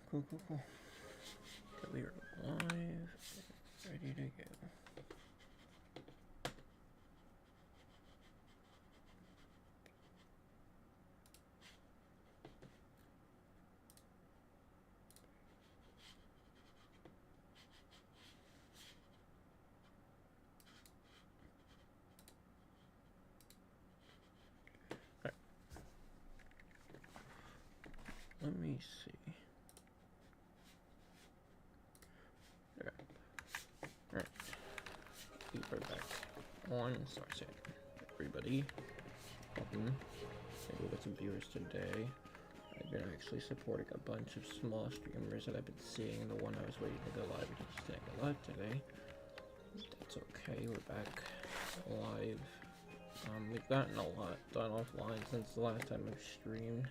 Cool. We are live, ready to go. Right. Let me see. Alright. We are back on Starsand. Everybody. Welcome. Maybe we'll get some viewers today. I've been actually supporting a bunch of small streamers that I've been seeing. The one I was waiting to go live just didn't go live today. That's okay, we're back live. We've gotten a lot done offline since the last time I've streamed.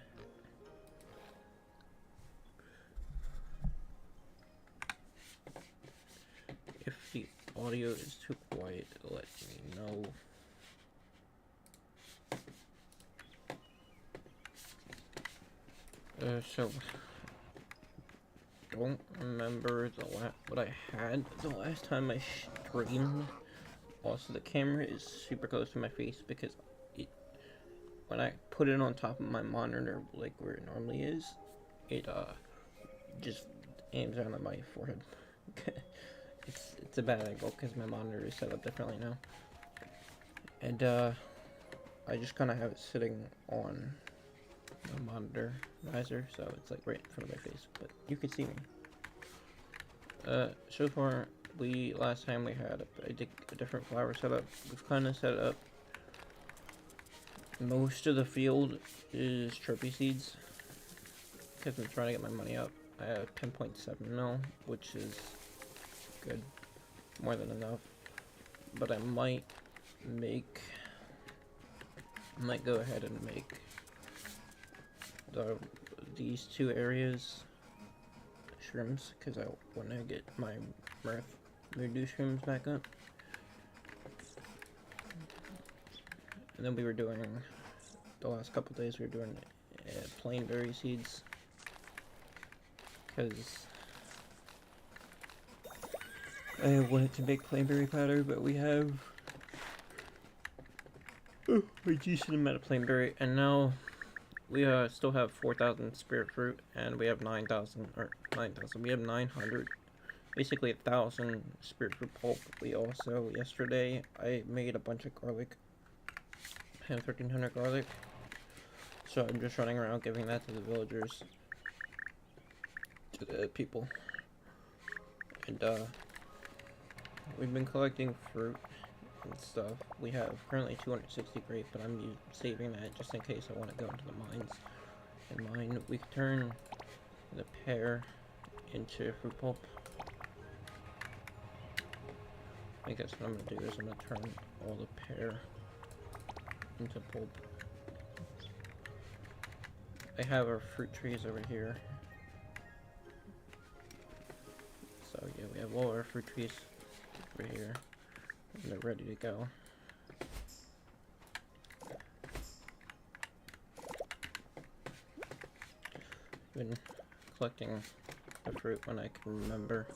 If the audio is too quiet, let me know. So don't remember what I had the last time I streamed. Also, the camera is super close to my face because when I put it on top of my monitor, like where it normally is, it just aims down at my forehead. It's a bad angle because my monitor is set up differently now, and I just kind of have it sitting on my monitor visor, so it's like right in front of my face, but you can see me. So far, last time we had a different flower setup. We've kind of set up most of the field is trophy seeds because I'm trying to get my money up. I have 10.7 mil, which is good, more than enough. But I might go ahead and make these two areas shrooms because I want to get my Mirror shrooms back up. And then we were doing, the last couple days we were doing plain berry seeds because I wanted to make plain berry powder, but we have a decent amount of plain berry, and now we still have 4,000 spirit fruit, and we have 9,000, we have 900, basically 1,000 spirit fruit pulp. We also, yesterday, I made a bunch of garlic. I have 1,300 garlic, so I'm just running around giving that to the villagers, to the people, and we've been collecting fruit and stuff. We have currently 260 grape, but I'm saving that just in case I want to go into the mines. And mine, we can turn the pear into fruit pulp. I guess what I'm going to do is I'm going to turn all the pear into pulp. I have our fruit trees over here. So yeah, we have all our fruit trees over here. And they're ready to go. Been collecting the fruit when I can remember.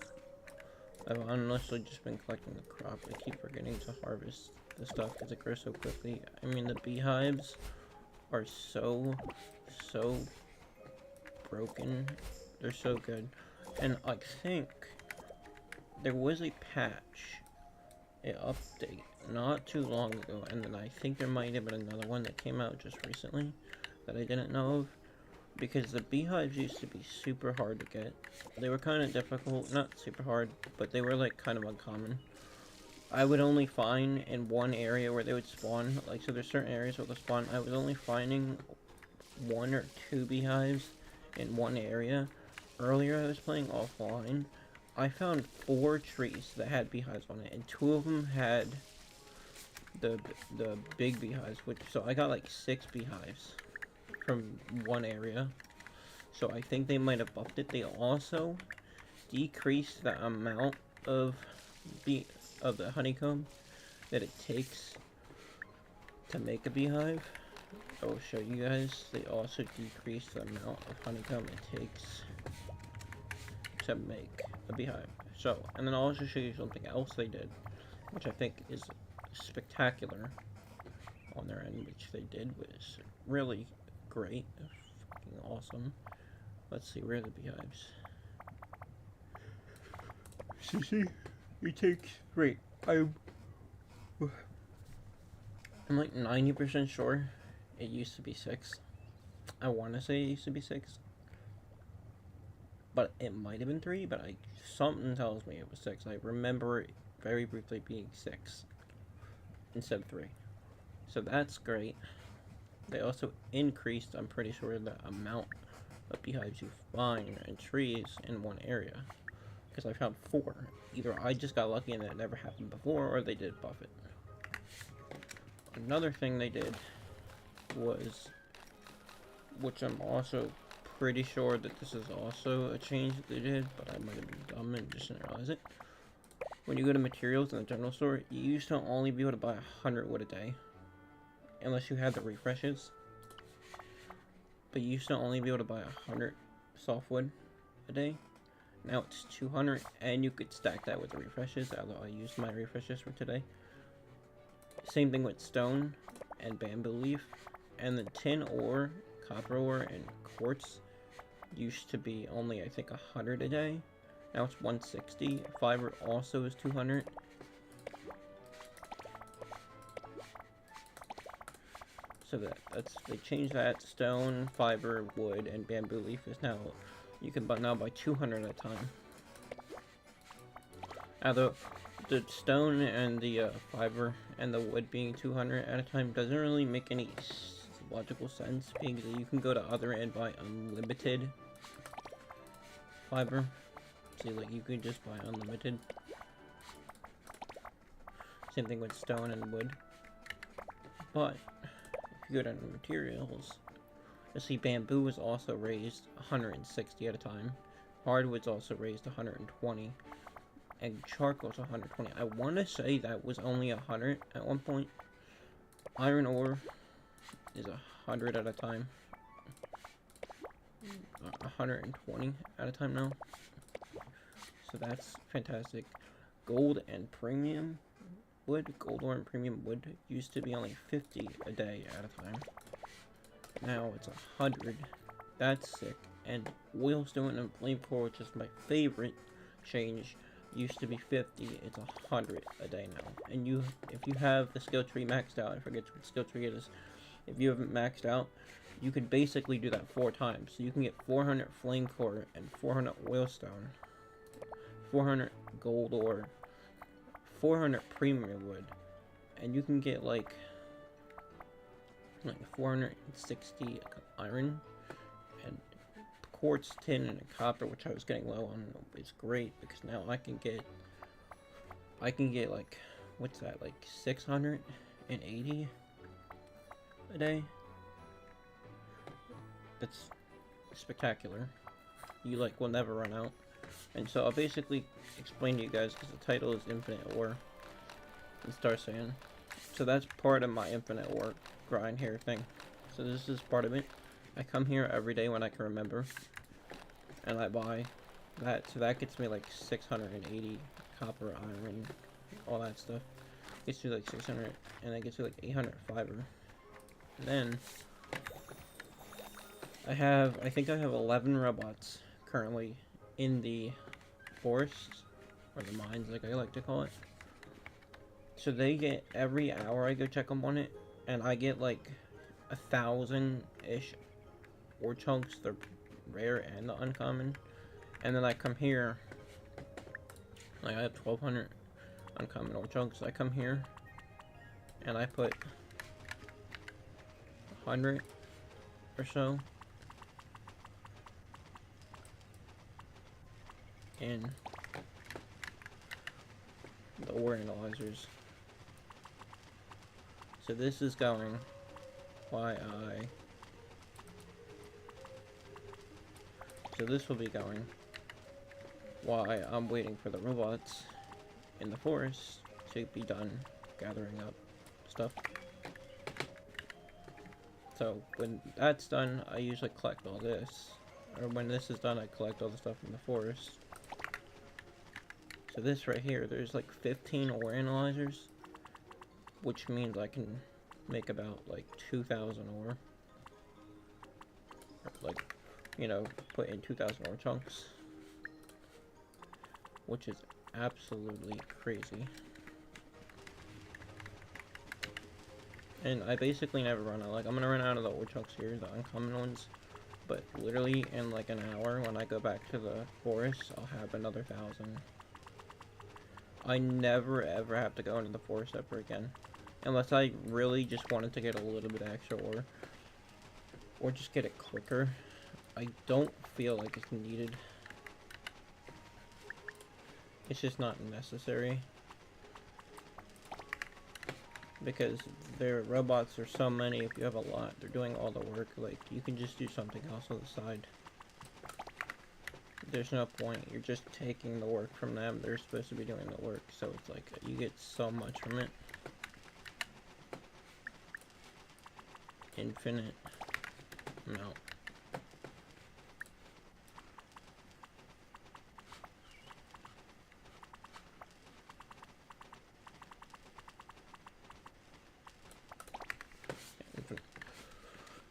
I've honestly just been collecting the crop. I keep forgetting to harvest the stuff because it grows so quickly. I mean, the beehives are so broken. They're so good. And I think there was a patch, an update, not too long ago, and then I think there might have been another one that came out just recently that I didn't know of. Because the beehives used to be super hard to get. They were kind of difficult, not super hard, but they were like kind of uncommon. I would only find in one area where they would spawn, like, so there's certain areas where they'll spawn. I was only finding 1 or 2 beehives in one area. Earlier I was playing offline. I found 4 trees that had beehives on it, and 2 of them had the big beehives, so I got like 6 beehives from one area, so I think they might have buffed it. They also decreased the amount of the honeycomb that it takes to make a beehive. I will show you guys. They also decreased the amount of honeycomb it takes to make a beehive. So, and then I'll also show you something else they did, which I think is spectacular on their end, which they did was really great, fucking awesome. Let's see, where are the beehives? See, it takes, wait, I'm like 90% sure it used to be 6. I want to say it used to be 6. But it might have been 3, but something tells me it was 6. I remember it very briefly being 6 instead of 3. So that's great. They also increased, I'm pretty sure, the amount of beehives you find and trees in one area. Because I found 4. Either I just got lucky and that never happened before, or they did buff it. Another thing they did was, which I'm also pretty sure that this is also a change that they did, but I might have been dumb and just didn't realize it. When you go to materials in the general store, you used to only be able to buy 100 wood a day, unless you had the refreshes. But you used to only be able to buy 100 softwood a day. Now it's 200, and you could stack that with the refreshes, although I used my refreshes for today. Same thing with stone and bamboo leaf, and the tin ore, copper ore, and quartz used to be only, I think, 100 a day. Now it's 160. Fiber also is 200. So they changed that. Stone, fiber, wood, and bamboo leaf is now, you can now buy 200 at a time. Although the stone and the fiber and the wood being 200 at a time doesn't really make any logical sense, because you can go to other and buy unlimited fiber. See, like, you can just buy unlimited. Same thing with stone and wood. But if you go down to materials, you see bamboo is also raised 160 at a time. Hardwood's also raised 120. And charcoal's 120. I want to say that was only 100 at one point. Iron ore is 100 at a time. 120 at a time now. So that's fantastic. Gold and premium wood, gold ore and premium wood used to be only 50 a day at a time. Now it's 100. That's sick. And oilstone and flame core, which is my favorite change, used to be 50. It's 100 a day now. And if you have the skill tree maxed out, I forget what skill tree it is. If you haven't maxed out, you could basically do that 4 times. So you can get 400 flame core and 400 oilstone, 400 gold ore, 400 premium wood, and you can get like 460 iron, and quartz, tin, and copper, which I was getting low on. It's great because now I can get like, what's that, like 680 a day. That's spectacular. You like will never run out. And so I'll basically explain to you guys, because the title is Infinite Ore in Starsand. So that's part of my Infinite Ore grind here thing. So this is part of it. I come here every day when I can remember, and I buy that. So that gets me like 680 copper, iron, all that stuff. Gets you like 600, and that gets you like 800 fiber. And then I think I have 11 robots currently in the forests, or the mines like I like to call it. So they get, every hour I go check them on it, and I get like 1,000-ish ore chunks, the rare and the uncommon. And then I come here, like I have 1,200 uncommon ore chunks. I come here and I put 100 or so in the ore analyzers. So this is going while so this will be going while I'm waiting for the robots in the forest to be done gathering up stuff. So when that's done, I usually collect all this, or when this is done, I collect all the stuff from the forest. So this right here, there's like 15 ore analyzers, which means I can make about like 2,000 ore. Or like, you know, put in 2,000 ore chunks, which is absolutely crazy. And I basically never run out. Like, I'm gonna run out of the ore chunks here, the uncommon ones. But literally in like an hour, when I go back to the forest, I'll have another 1,000. I never ever have to go into the forest ever again. Unless I really just wanted to get a little bit extra ore. Or just get it quicker. I don't feel like it's needed. It's just not necessary. Because their robots are so many, if you have a lot, they're doing all the work. Like, you can just do something else on the side. There's no point. You're just taking the work from them. They're supposed to be doing the work. So it's like, you get so much from it. Infinite amount.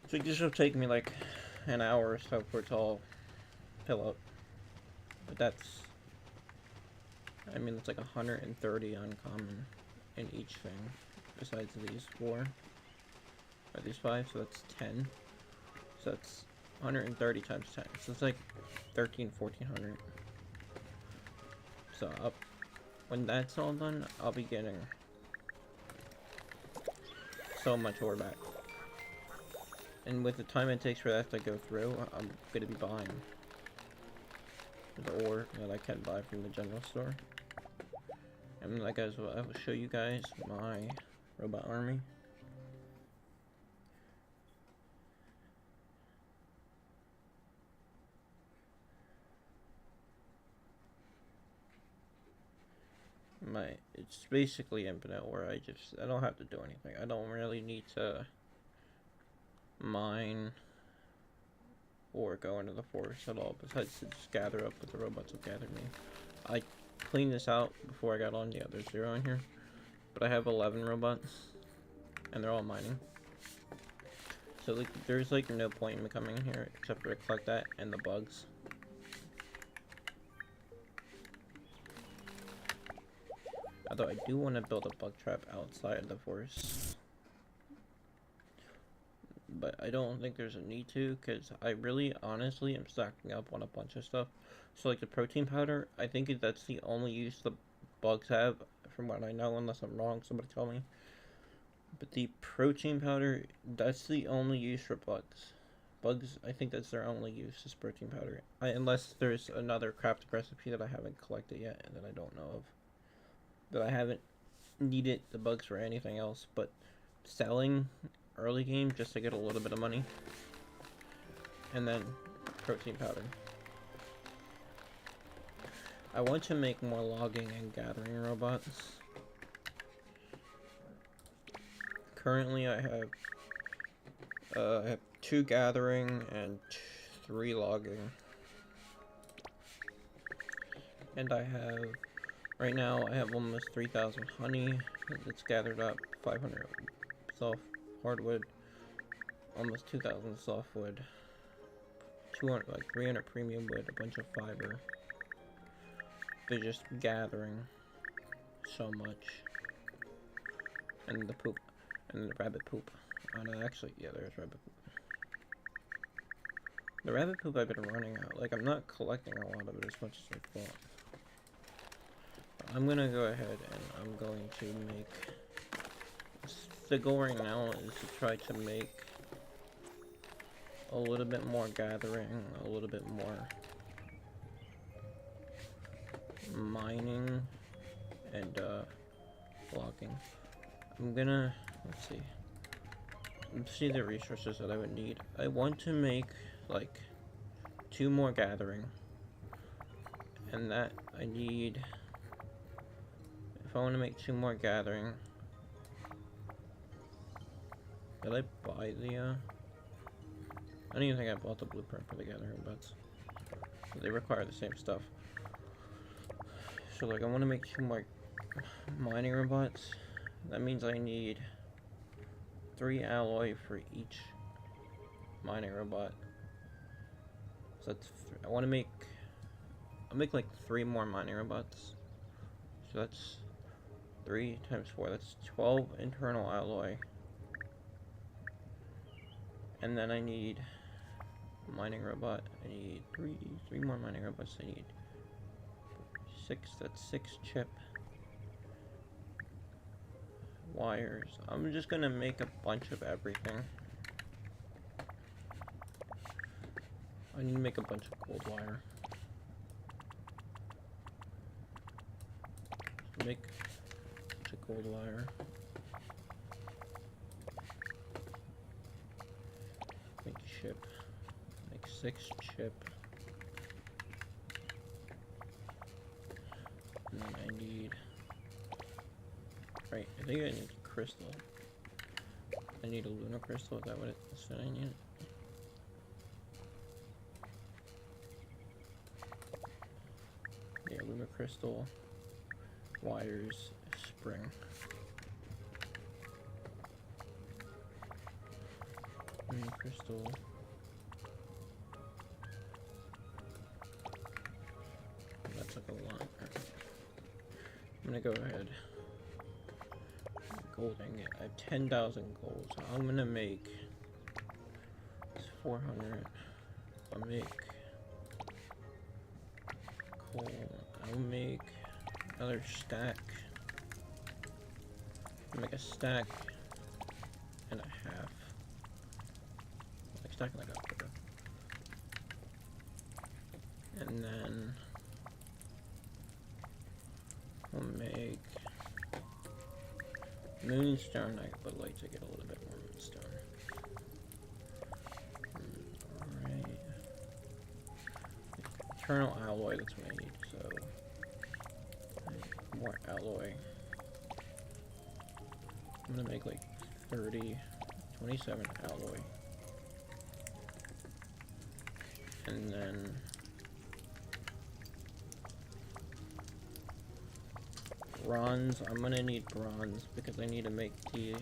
So this will take me like an hour or so for it to all fill up. But that's, I mean, it's like 130 uncommon in each thing, besides these 4, or these 5, so that's 10. So that's 130 times 10, so it's like 1,400. So when that's all done, I'll be getting so much ore back. And with the time it takes for that to go through, I'm going to be buying the ore that I can buy from the general store. And like I will show you guys my robot army. It's basically infinite, where I don't have to do anything. I don't really need to mine or go into the forest at all, besides to just gather up what the robots have gathered me. I cleaned this out before I got on. Yeah, there's 0 in here, but I have 11 robots and they're all mining, so like there's like no point in me coming in here except for to collect that and the bugs. Although I do want to build a bug trap outside of the forest, but I don't think there's a need to, because I really honestly am stacking up on a bunch of stuff. So like the protein powder, I think that's the only use the bugs have, from what I know, unless I'm wrong, somebody tell me. But the protein powder, that's the only use for bugs. Bugs, I think that's their only use, is protein powder. Unless there's another crafting recipe that I haven't collected yet and that I don't know of. But I haven't needed the bugs for anything else but selling early game just to get a little bit of money. And then protein powder. I want to make more logging and gathering robots. Currently I have 2 gathering and 3 logging. And right now I have almost 3,000 honey. It's gathered up 500 soft hardwood, almost 2,000 softwood, 300 premium wood, a bunch of fiber. They're just gathering so much. And the poop, and the rabbit poop. Oh no, actually, yeah, there's rabbit poop. The rabbit poop I've been running out. Like, I'm not collecting a lot of it as much as I thought. I'm gonna go ahead and I'm going to make, the goal right now is to try to make a little bit more gathering, a little bit more mining, and logging. I'm gonna, let's see the resources that I would need. I want to make like 2 more gathering, and that I need, if I want to make 2 more gathering, did I buy the I don't even think I bought the blueprint for the gathering robots. But they require the same stuff. So like I want to make 2 more mining robots. That means I need 3 alloy for each mining robot. So that's I'll make like 3 more mining robots. So that's 3 times 4. That's 12 internal alloy. And then I need a mining robot. I need 3 more mining robots. I need 6. That's 6 chip wires. I'm just gonna make a bunch of everything. I need to make a bunch of gold wire. Make a bunch of gold wire. Make chip. Make 6 chip. And then I need... Right, I think I need crystal. I need a lunar crystal, is that what it said I need? Yeah, lunar crystal, wires, spring. Lunar crystal. That took a lot. I'm gonna go ahead. Gold ingot. I have 10,000 gold, so I'm gonna make 400. I'll make coal. I'll make another stack. I'll make a stack and a half. Like stack and like a quarter. And then we'll make moonstone. I can put light to get a little bit more moonstone. Alright. Eternal alloy, that's what I need, so more alloy. I'm gonna make like 27 alloy. And then bronze, I'm gonna need bronze because I need to make the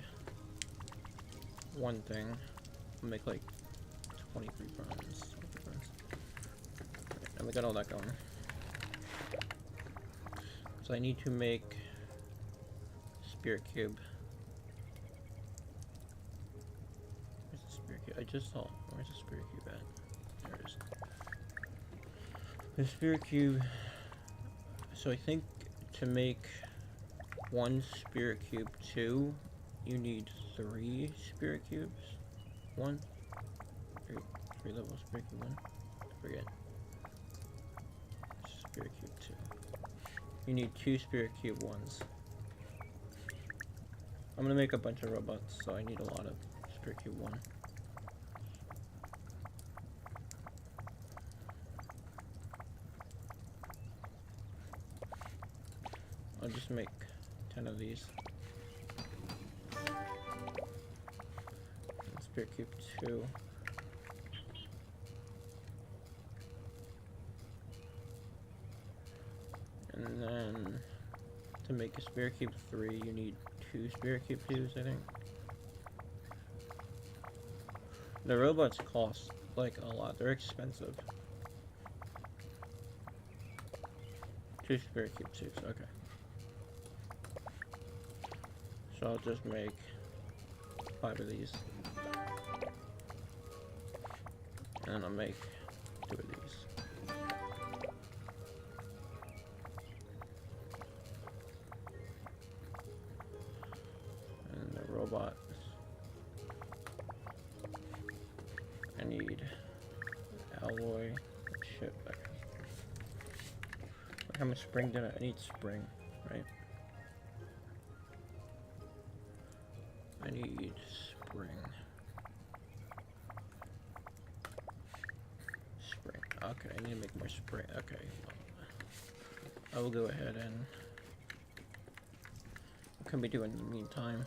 one thing. I'll make like 23 bronze. Right, and we got all that going. So I need to make spirit cube. Where's the spirit cube? I just saw. Where's the spirit cube at? There it is. The spirit cube. So I think to make 1 spirit cube 2, you need 3 spirit cubes. 1, 3 level spirit cube 1. I forget. Spirit cube 2. You need 2 spirit cube 1s. I'm gonna make a bunch of robots, so I need a lot of spirit cube 1. I'll just make 10 of these. And spirit cube 2. And then to make a spirit cube 3, you need 2 spirit cube 2s, I think. The robots cost like a lot. They're expensive. 2 spirit cube 2s, okay. So I'll just make 5 of these. And then I'll make 2 of these. And the robot. I need alloy, chip. How much spring did I need? Spring, right? I need spring. Spring. Okay, I need to make more spring. Okay. I will go ahead and... What can we do in the meantime?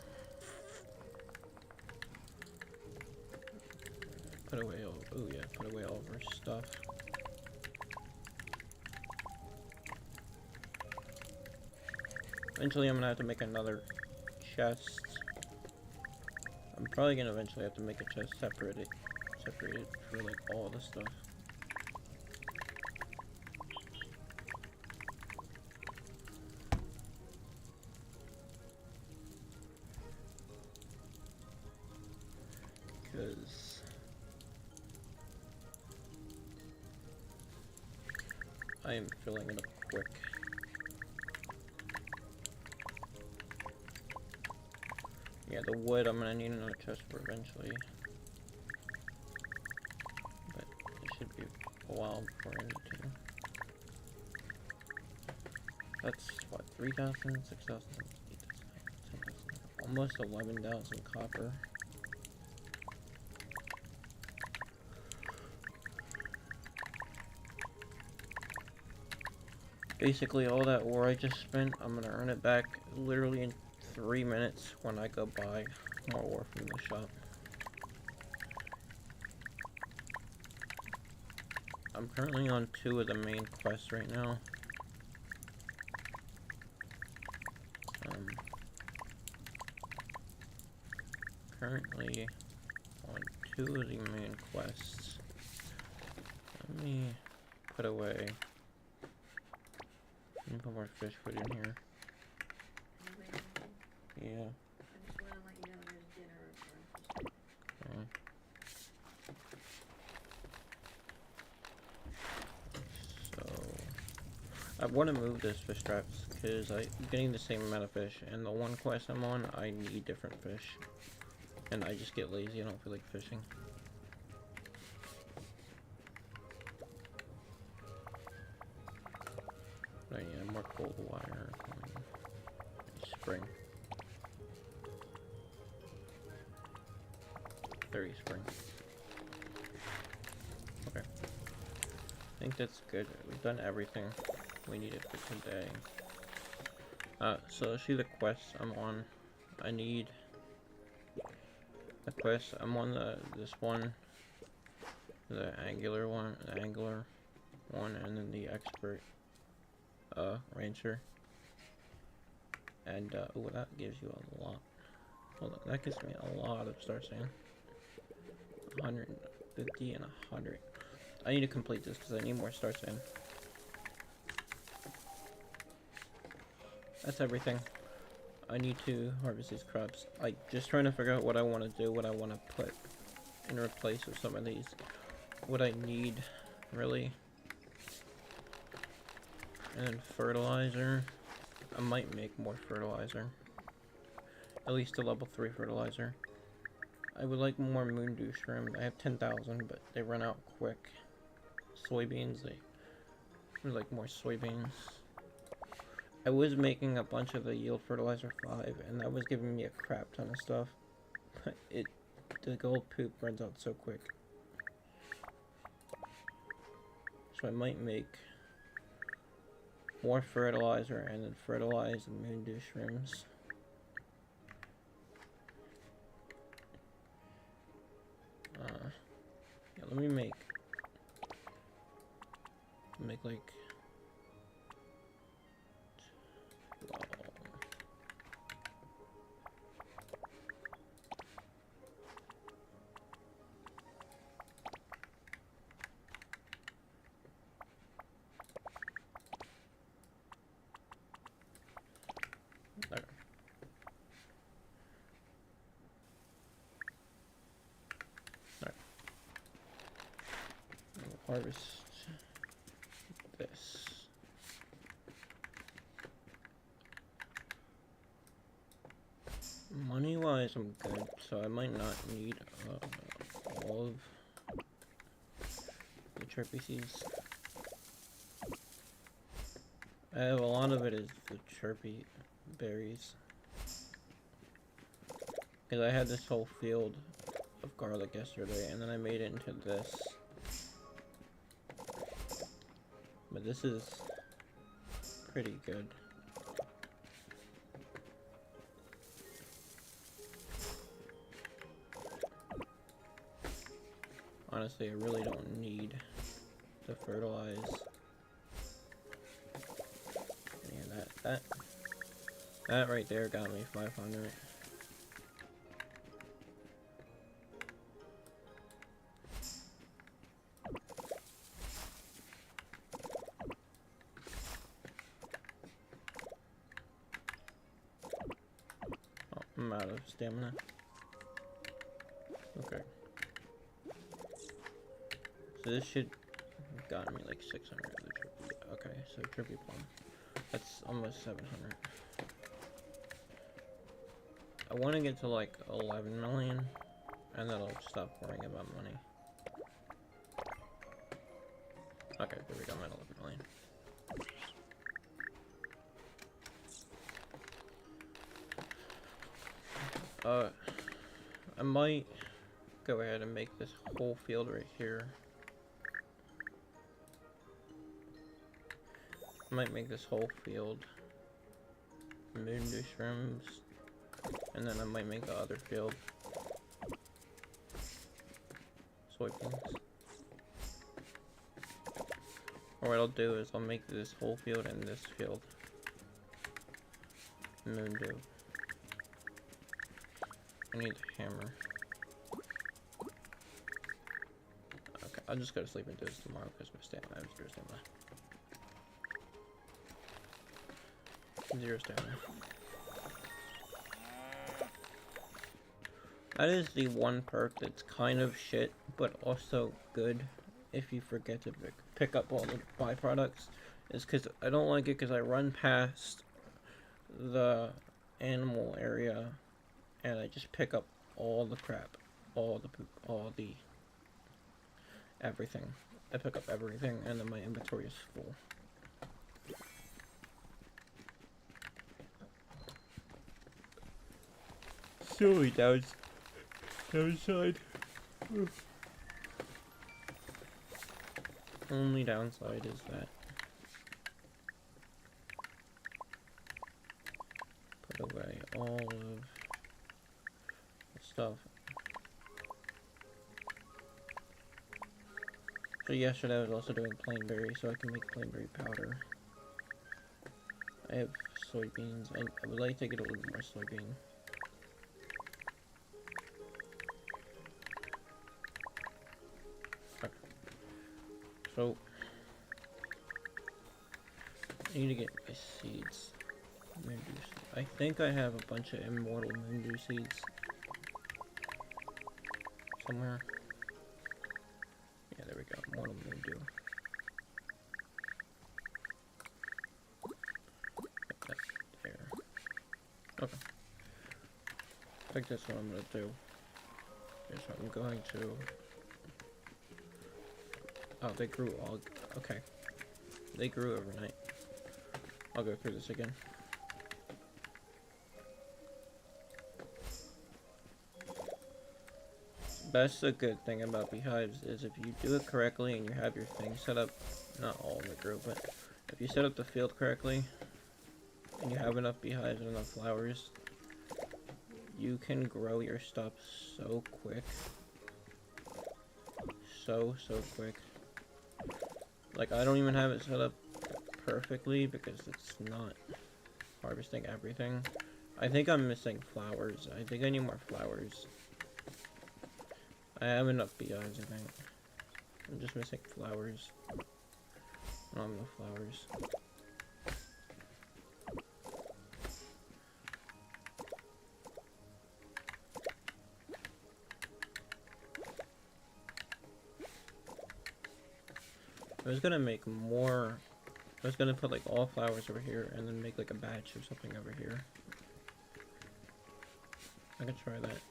put away all, oh yeah, put away all of our stuff. Eventually I'm gonna have to make another chest. I'm probably gonna eventually have to make a chest separated for like all the stuff. Because I am filling it up quick. Yeah, the wood I'm gonna need another chest for eventually. But it should be a while before I need to. That's what, 3,000, 6,000, 8,000, 10,000, almost 11,000 copper. Basically all that ore I just spent, I'm gonna earn it back literally in 3 minutes when I go buy more ore from the shop. I'm currently on 2 of the main quests right now. Currently on 2 of the main quests. Let me put away. Let me put more fish food in here. Yeah. I just want to let you know there's dinner. Okay. So I want to move this fish traps because I'm getting the same amount of fish, and the one quest I'm on, I need different fish, and I just get lazy. I don't feel like fishing. I need more cold wire. Spring. 30 spring. Okay. I think that's good. We've done everything we needed for today. So see the quests I'm on. I need the quest. I'm on this one, the angler one, and then the expert rancher. And oh, that gives you a lot. Hold on, that gives me a lot of Starsand. 150 and 100. I need to complete this because I need more Starsand. That's everything. I need to harvest these crops. I'm just trying to figure out what I want to do, what I want to put in replace of some of these. What I need, really. And then fertilizer. I might make more fertilizer. At least a level 3 fertilizer. I would like more moon dew shrimp. I have 10,000, but they run out quick. Soybeans, I would like more soybeans. I was making a bunch of the yield fertilizer 5, and that was giving me a crap ton of stuff. But the gold poop runs out so quick. So I might make more fertilizer and then fertilize the moon dew shrimps. Yeah, let me make like 12. There. Alright. We'll harvest this. Money wise, I'm good, so I might not need all of the chirpy seeds. I have a lot of it is the chirpy berries. Because I had this whole field of garlic yesterday, and then I made it into this. But this is pretty good. honestly, I really don't need to fertilize. Yeah, that right there got me 500. Oh, I'm out of stamina. Okay. So this should have gotten me like 600 of the trippy. Okay, so trippy plum. That's almost 700. I want to get to like 11 million, and then I'll stop worrying about money. Okay, there we go, I'm at 11 million. I might go ahead and make this whole field right here. I might make this whole field moondew shrooms, and then I might make the other field soybeans. Or what I'll do is I'll make this whole field and this field moondew. I need a hammer. Okay, I'll just go to sleep and do this tomorrow because my stamina, I have 0 stamina. 0 stamina. That is the one perk that's kind of shit, but also good if you forget to pick up all the byproducts. Is because I don't like it because I run past the animal area and I just pick up all the crap, all the poop, all the everything. I pick up everything and then my inventory is full. Silly downside. Only downside is that. Put away all of the stuff. So yesterday I was also doing plainberry so I can make plainberry powder. I have soybeans. I would like to get a little more soybean. Okay. So I need to get my seeds. I think I have a bunch of immortal moondew seeds somewhere. Yeah, there we go. Immortal moondew. Put that there. Okay. I think that's what I'm gonna do. Here's what I'm going to. Oh, they grew all. Okay. They grew overnight. I'll go through this again. That's the good thing about beehives is if you do it correctly and you have your thing set up, not all of it grew, but if you set up the field correctly and you have enough beehives and enough flowers, you can grow your stuff so quick. So quick. Like, I don't even have it set up perfectly because it's not harvesting everything. I think I'm missing flowers. I think I need more flowers. I have enough beehives, I think. I'm just missing flowers. I don't have enough flowers. I was gonna make more. I was gonna put like all flowers over here and then make like a batch or something over here. I could try that.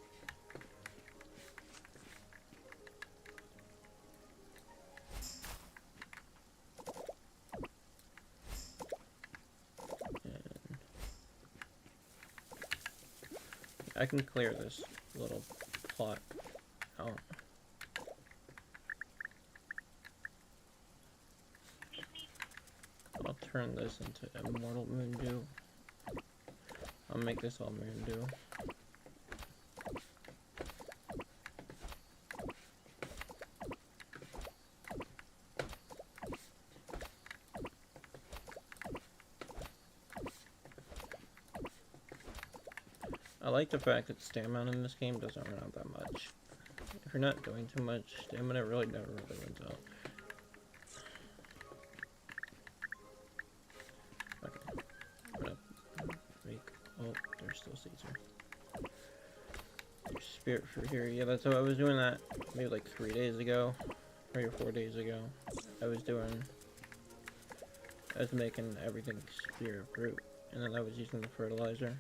And I can clear this little plot out. I'll turn this into immortal moondew. I'll make this all moondew. like the fact that stamina in this game doesn't run out that much. If you're not doing too much, stamina really never really runs out. Okay. I'm gonna make... Oh, there's still seeds here. There's spirit fruit here. Yeah, that's how I was doing that maybe like 3 days ago. 3 or 4 days ago. I was making everything spirit fruit. And then I was using the fertilizer.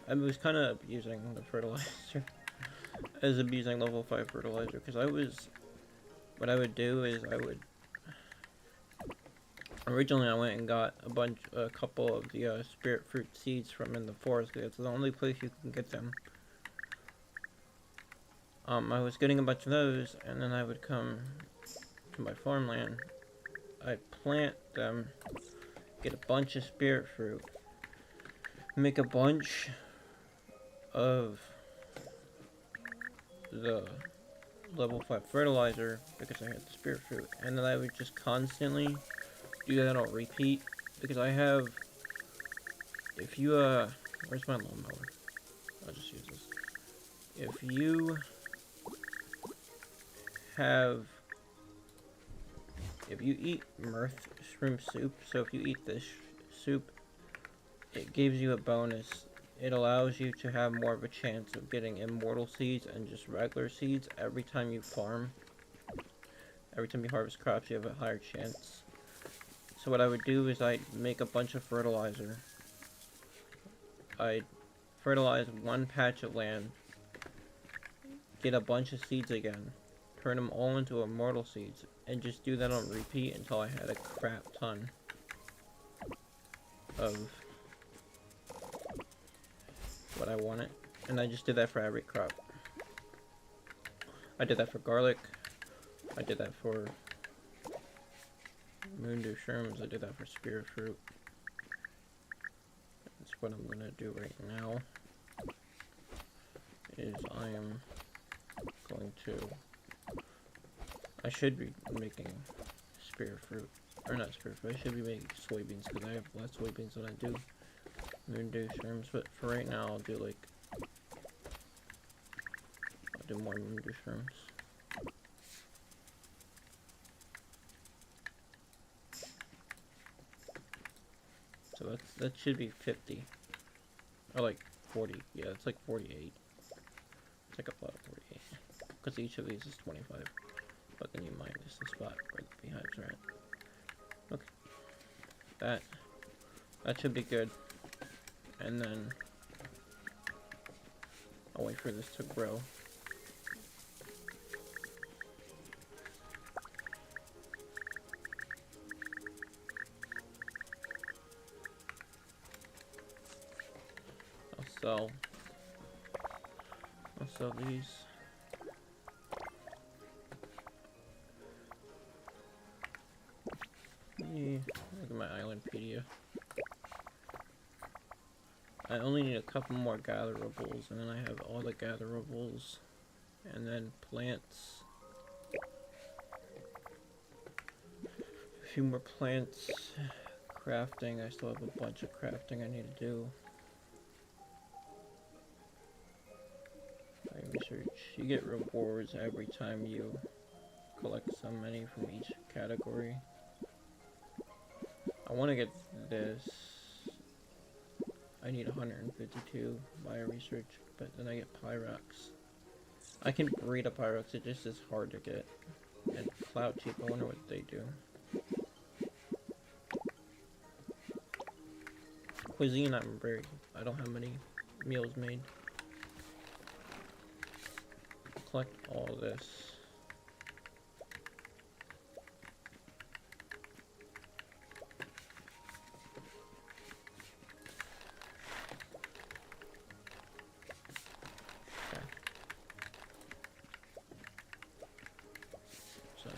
I was kind of abusing the fertilizer. I was abusing level 5 fertilizer because what I would do is originally I went and got a couple of the spirit fruit seeds from in the forest because it's the only place you can get them. I was getting a bunch of those, and then I would come to my farmland. I'd plant them, get a bunch of spirit fruit, make a bunch of the level 5 fertilizer because I had the spirit fruit, and then I would just constantly do that on repeat because I have, if you where's my lawnmower? I'll just use this. If you eat mushroom soup, so if you eat this soup, it gives you a bonus. It allows you to have more of a chance of getting immortal seeds and just regular seeds every time you farm. Every time you harvest crops, you have a higher chance. So what I would do is I'd make a bunch of fertilizer. I'd fertilize one patch of land, get a bunch of seeds again, turn them all into immortal seeds, and just do that on repeat until I had a crap ton of what I wanted. And I just did that for every crop. I did that for garlic. I did that for moondew shrooms. I did that for spirit fruit. That's what I'm gonna do right now. Is I am going to... I should be making spirit fruit. Or not spirit fruit. I should be making soybeans because I have less soybeans than I do moondew shrooms. But for right now, I'll do like... I'll do more moondew shrooms. So that should be 50. Or like 40. Yeah, it's like 48. It's like a plot of 48. Because each of these is 25. But then you minus the spot where the beehives are at. Okay. That should be good. And then I'll wait for this to grow. I'll sell these. Yeah, look at my islandpedia. I only need a couple more gatherables, and then I have all the gatherables, and then plants. A few more plants. Crafting, I still have a bunch of crafting I need to do. Research. You get rewards every time you collect so many from each category. I want to get this. I need 152 bio research, but then I get Pyrox. I can breed a Pyrox, it just is hard to get. And Cloud Cheap, I wonder what they do. Cuisine, I don't have many meals made. Collect all this. Okay. So,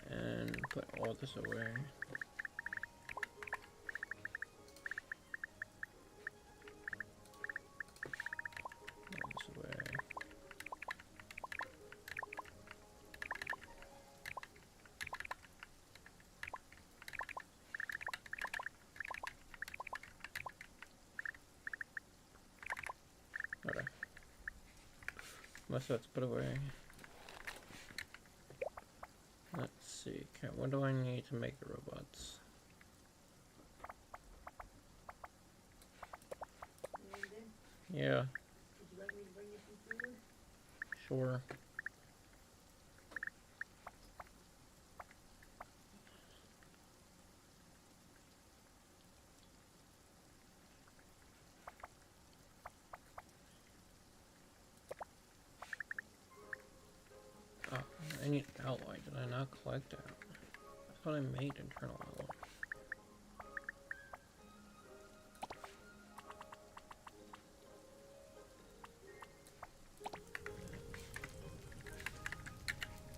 and put all this away. Most of it's put away. Let's see. Okay, what do I need to make the robots? Yeah. Would you like me to bring you some food? Sure. Oh, I need alloy. Did I not collect that? I thought I made internal alloy.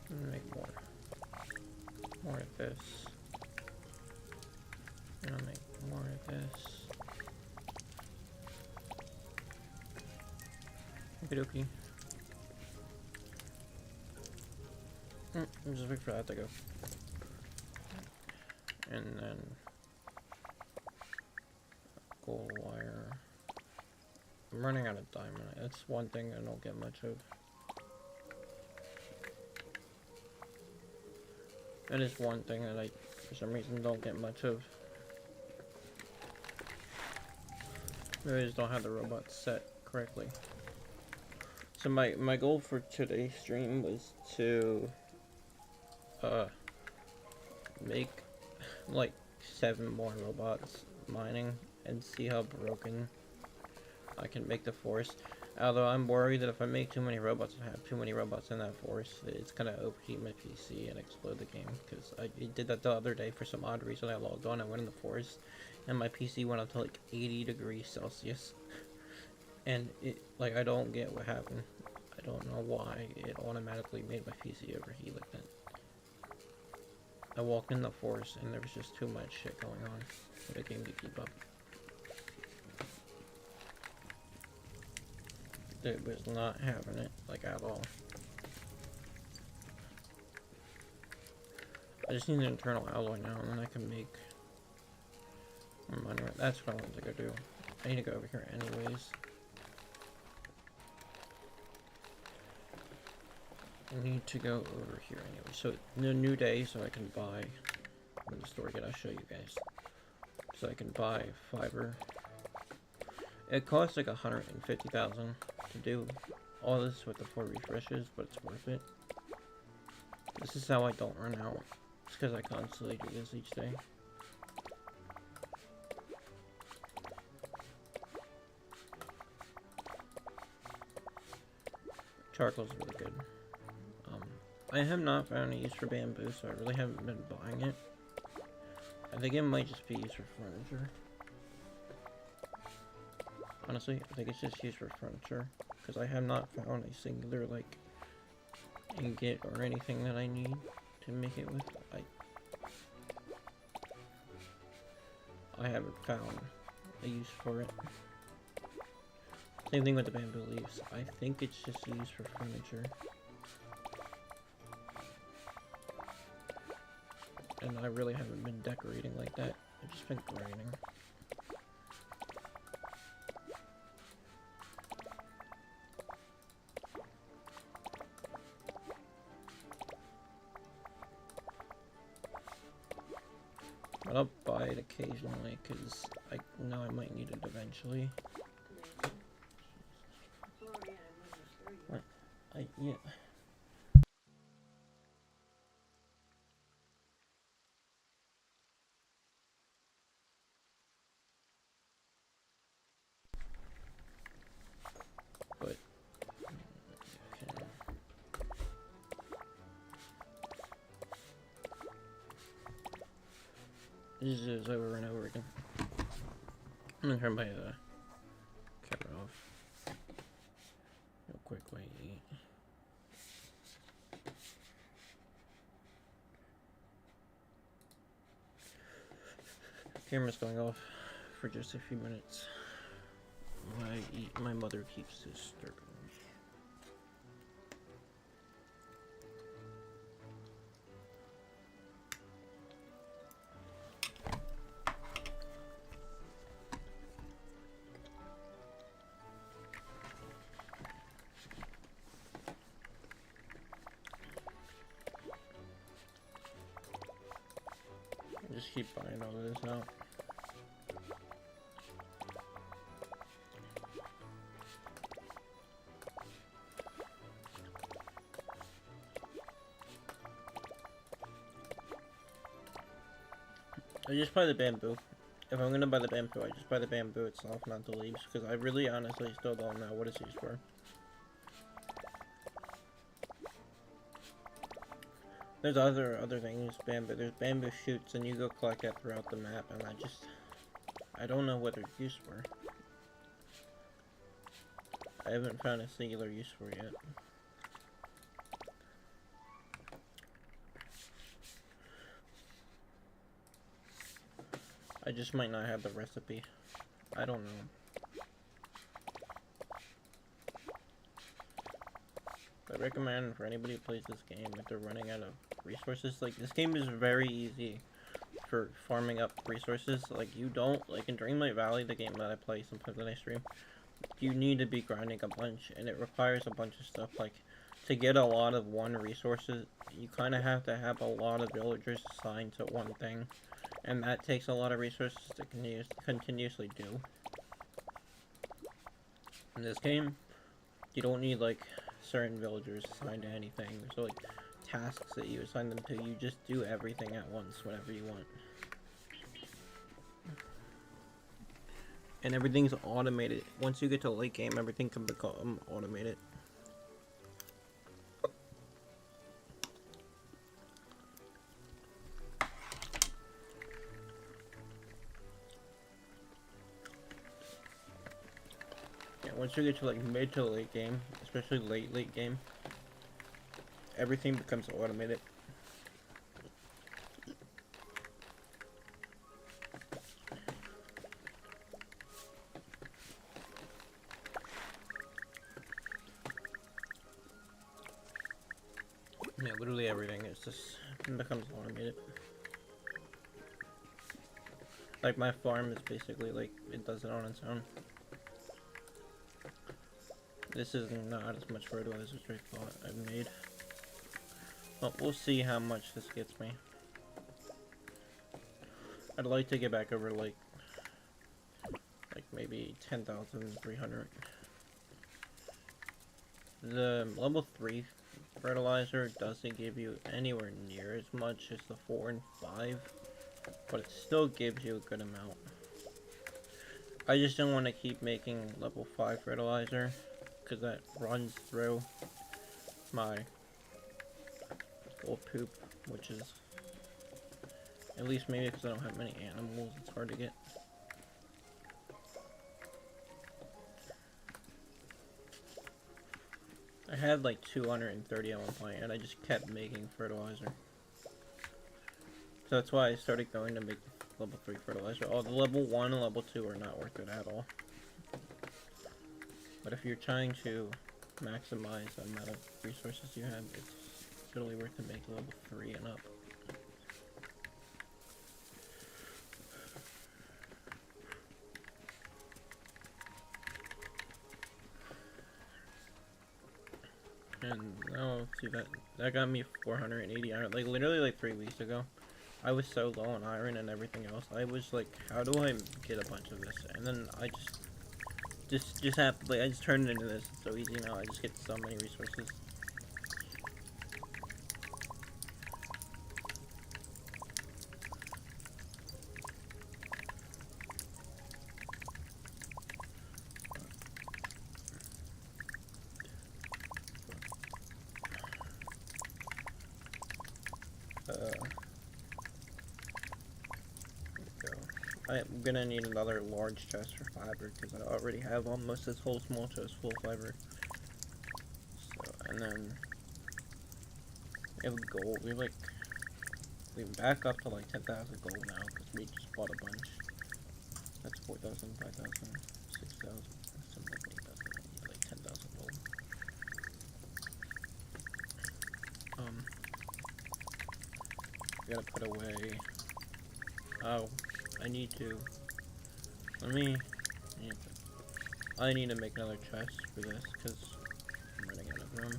I'm gonna make more. More of this. And I'll make more of this. Okie dokie. I'm just waiting for that to go. And then gold wire. I'm running out of diamond. That's one thing I don't get much of. That is one thing that I, for some reason, don't get much of. Maybe I just don't have the robots set correctly. So my goal for today's stream was to make like 7 more robots mining and see how broken I can make the forest. Although I'm worried that if I make too many robots and have too many robots in that forest, it's gonna overheat my PC and explode the game. Because I did that the other day for some odd reason. I logged on, I went in the forest, and my PC went up to like 80 degrees Celsius. And it, like, I don't get what happened. I don't know why it automatically made my PC overheat like that. I walked in the forest and there was just too much shit going on for the game to keep up. It was not having it, like, at all. I just need an internal alloy now, and then I can make more money. That's what I wanted to go do. I need to go over here anyways. I need to go over here anyway. So, the new day, so I can buy, when the store get, I'll show you guys. So I can buy fiber. It costs like 150,000 to do all this with the 4 refreshes, but it's worth it. This is how I don't run out. It's because I constantly do this each day. Charcoal's really good. I have not found a use for bamboo, so I really haven't been buying it. I think it might just be used for furniture. Honestly, I think it's just used for furniture, because I have not found a singular, like, ingot or anything that I need to make it with. I haven't found a use for it. Same thing with the bamboo leaves. I think it's just used for furniture. And I really haven't been decorating like that. I've just been grinding. But I'll buy it occasionally because I know I might need it eventually. What? Yeah. But okay. This is over and over again. I'm gonna turn my camera off real quick while you eat. Camera's going off for just a few minutes. While I eat, my mother keeps disturbing me. keep buying all this now. I just buy the bamboo. If I'm gonna buy the bamboo, I just buy the bamboo itself, not the leaves, because I really honestly still don't know what it's used for. There's other things, there's bamboo shoots, and you go collect that throughout the map, and I don't know what they're used for. I haven't found a singular use for it yet. I just might not have the recipe. I don't know. I recommend for anybody who plays this game, if they're running out of resources, like, this game is very easy for farming up resources. Like, you don't, like, in Dreamlight Valley, the game that I play sometimes when I stream, you need to be grinding a bunch, and it requires a bunch of stuff. Like, to get a lot of one resources, you kind of have to have a lot of villagers assigned to one thing. And that takes a lot of resources to continuously do. In this game, you don't need, like, certain villagers assigned to anything. There's, like, tasks that you assign them to. You just do everything at once whenever you want. And everything's automated. Once you get to late game, everything can become automated. Once you get to like mid to late game, especially late game, everything becomes automated. Yeah, literally everything becomes automated. Like my farm is basically like it does it on its own. This is not as much fertilizer as I thought I've made. But we'll see how much this gets me. I'd like to get back over like maybe 10,300. The level 3 fertilizer doesn't give you anywhere near as much as the 4 and 5, but it still gives you a good amount. I just don't want to keep making level 5 fertilizer, because that runs through my gold poop, which is, at least maybe because I don't have many animals, it's hard to get. I had like 230 at one point, and I just kept making fertilizer. So that's why I started going to make level 3 fertilizer. Oh, the level 1 and level 2 are not worth it at all. But if you're trying to maximize the amount of resources you have, it's totally worth to make level 3 and up. And now, see that got me 480 iron, like literally like 3 weeks ago. I was so low on iron and everything else. I was like, how do I get a bunch of this? And then I just have, like, I just turned it into this. It's so easy now. I just get so many resources. I'm gonna need another large chest for fiber because I already have almost this whole small chest full of fiber. So, and then we have gold. We back up to like 10,000 gold now because we just bought a bunch. That's 4,000, 5,000, 6,000, something like 8,000. Yeah, like 10,000 gold. Gotta put away. Oh. I need to make another chest for this because I'm running out of room.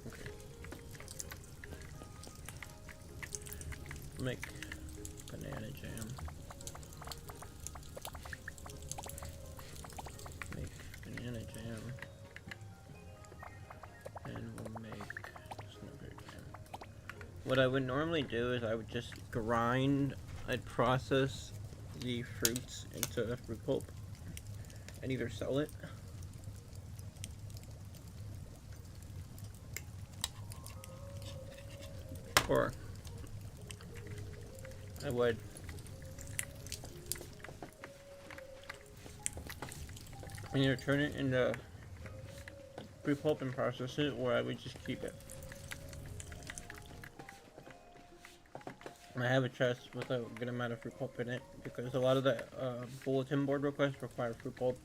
Okay. make banana jam. Make banana jam. And we'll make snowberry jam. What I would normally do is I would just grind, I'd process the fruits into fruit pulp and either sell it or I would either turn it into fruit pulp and process it, or I would just keep it. I have a chest with a good amount of fruit pulp in it because a lot of the bulletin board requests require fruit pulp.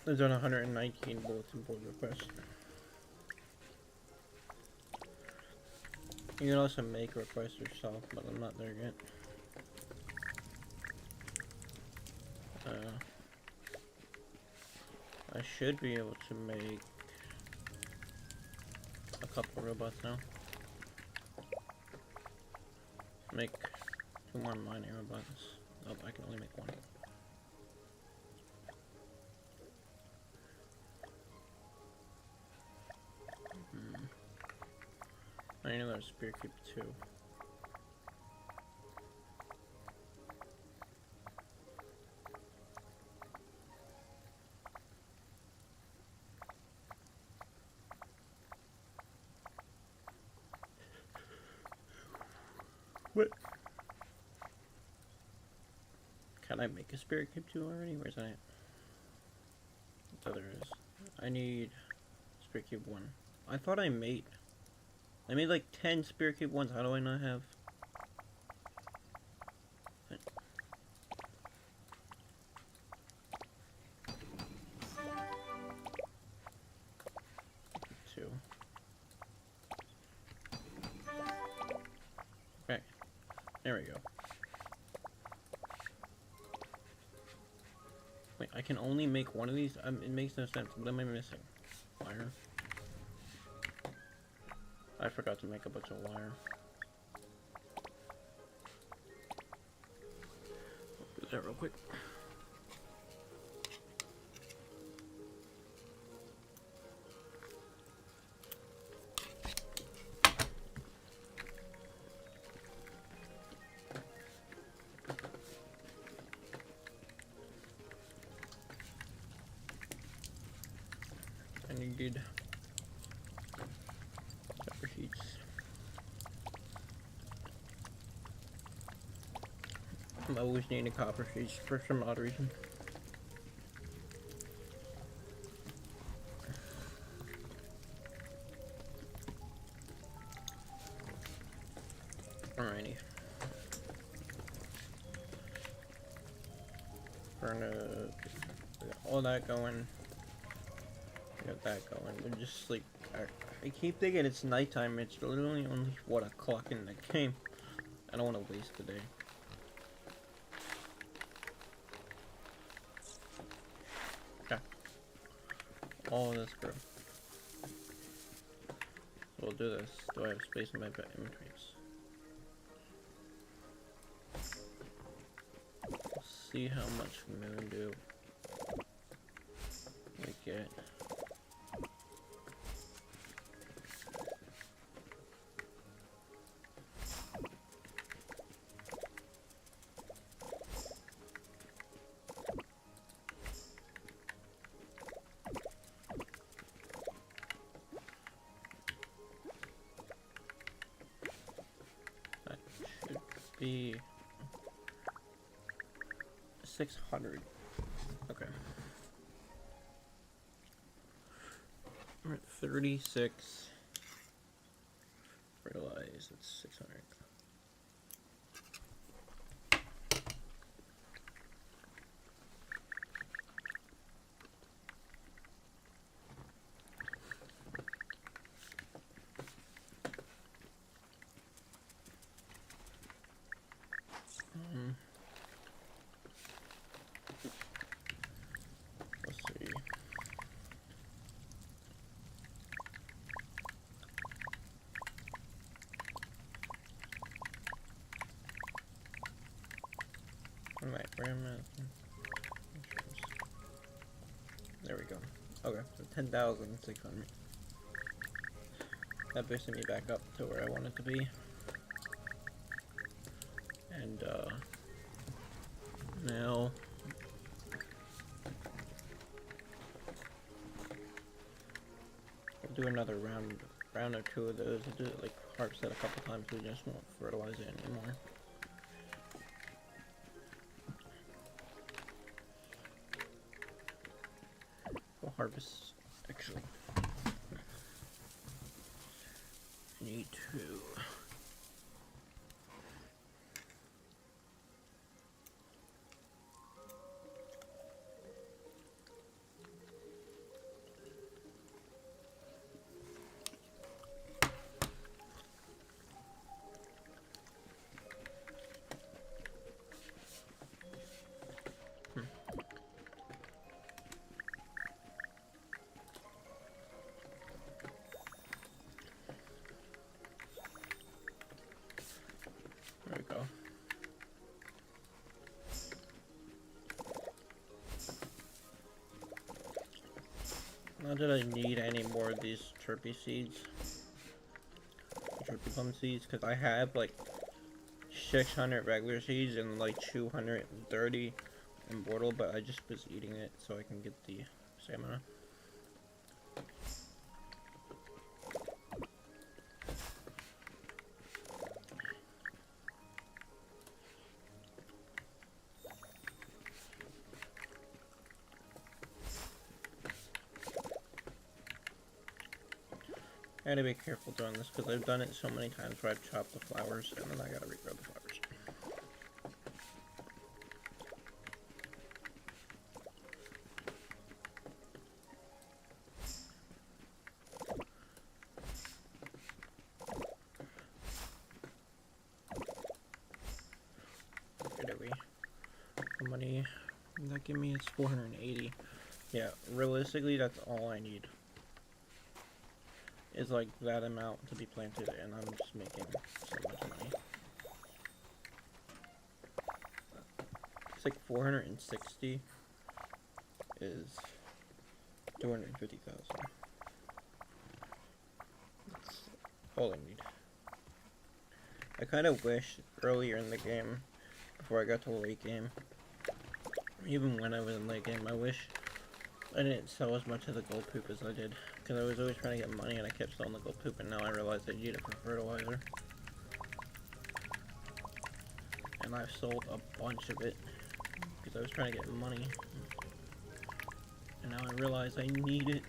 There's on 119 bulletin board requests. You can also make requests yourself, but I'm not there yet. I should be able to make a couple robots now. Make 2 more mining robots. Oh, I can only make 1. I need another spear cube too. What? Can I make a spirit cube 2 already? Where's that? Oh, there it is. I need spirit cube 1. I thought I made like 10 spirit cube 1s. How do I not have? Two. Okay. There we go. Wait, I can only make 1 of these? It makes no sense. What am I missing? Wire? I forgot to make a bunch of wire. Do that real quick. I needed pepper sheets. I'm always needing copper sheets for some odd reason. Alrighty. Burn all that going. Got that going. We'll just sleep. I keep thinking it's nighttime. It's literally only what o'clock in the game. I don't want to waste the day. Okay. All of this grew. We'll do this. Do I have space in my inventories? See how much moon do we get. That should be 600. Okay. We're at 36. Realize it's 600. Alright, where am I? There we go. Okay, so 10,600. That boosted me back up to where I wanted to be. And, now... we'll do another round or two of those. We'll do it like harvest it a couple times, we just won't fertilize it anymore. We'll harvest, actually. Need to. There we go. Not that I need any more of these chirpy seeds. Chirpy plum seeds, because I have like 600 regular seeds and like 230 immortal, but I just was eating it so I can get the stamina. I gotta be careful doing this because I've done it so many times where I've chopped the flowers and then I gotta regrow the flowers. How many did that give me? It's 480. Yeah, realistically that's all I need. Is like that amount to be planted, and I'm just making so much money. It's like 460 is 250,000. That's all I need. I kind of wish earlier in the game, before I got to the late game, even when I was in late game, I wish I didn't sell as much of the gold poop as I did. Because I was always trying to get money and I kept selling the gold poop, and now I realize I need it for fertilizer. And I've sold a bunch of it because I was trying to get money. And now I realize I need it.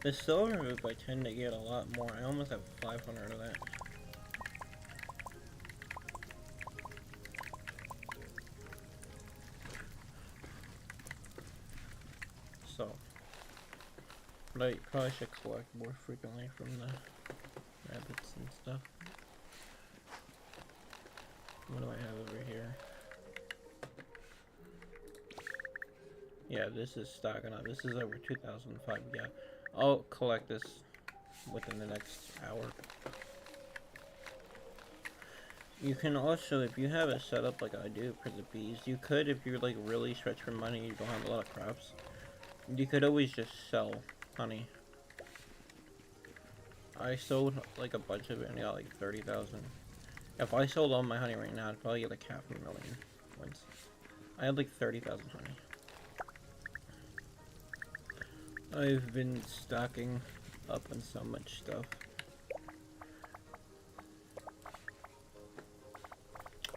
The silver poop I tend to get a lot more. I almost have 500 of that. So, but I probably should collect more frequently from the rabbits and stuff. What do I have over here? Yeah, this is stocking up. This is over 2,005. Yeah, I'll collect this within the next hour. You can also, if you have it set up like I do for the bees, you could, if you're like really stretched for money, you don't have a lot of crops, you could always just sell honey. I sold like a bunch of it and I got like 30,000. If I sold all my honey right now, I'd probably get like 500,000 points. I had like 30,000 honey. I've been stocking up on so much stuff.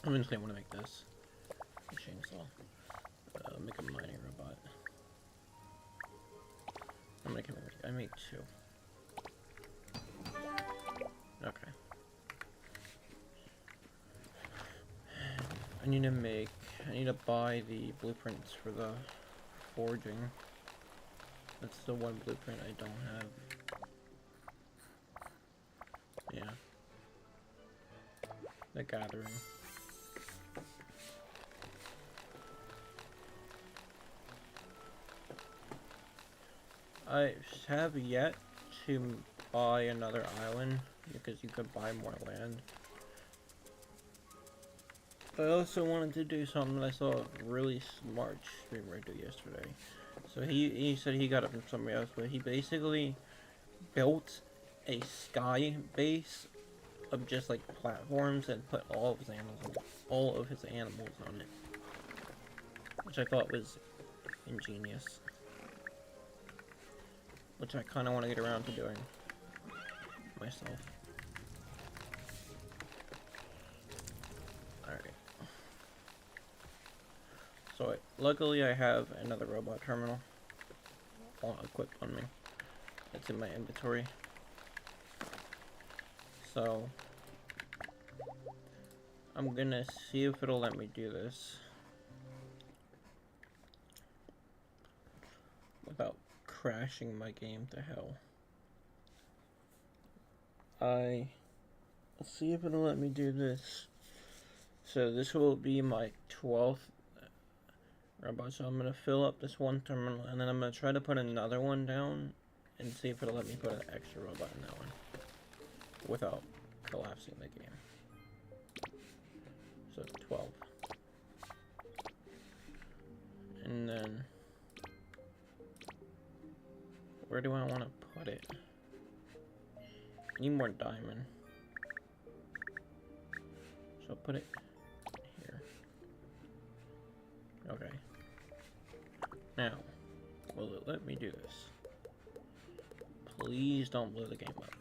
Eventually I want to make this. A chainsaw. Make a mining robot. I make 2. Okay. I need to buy the blueprints for the forging. That's the one blueprint I don't have. Yeah. The gathering. I have yet to buy another island because you could buy more land. I also wanted to do something that I saw a really smart streamer do yesterday. So he said he got it from somebody else, but he basically built a sky base of just like platforms and put all of his animals on it, which I thought was ingenious. Which I kind of want to get around to doing myself. Alright. So, luckily I have another robot terminal all equipped on me. It's in my inventory. So, I'm gonna see if it'll let me do this without crashing my game to hell. Let's see if it'll let me do this. So this will be my 12th robot. So I'm gonna fill up this one terminal, and then I'm gonna try to put another one down and see if it'll let me put an extra robot in that one without collapsing the game. So 12. And then where do I want to put it? I need more diamond. So I'll put it here. Okay. Now, will it let me do this? Please don't blow the game up.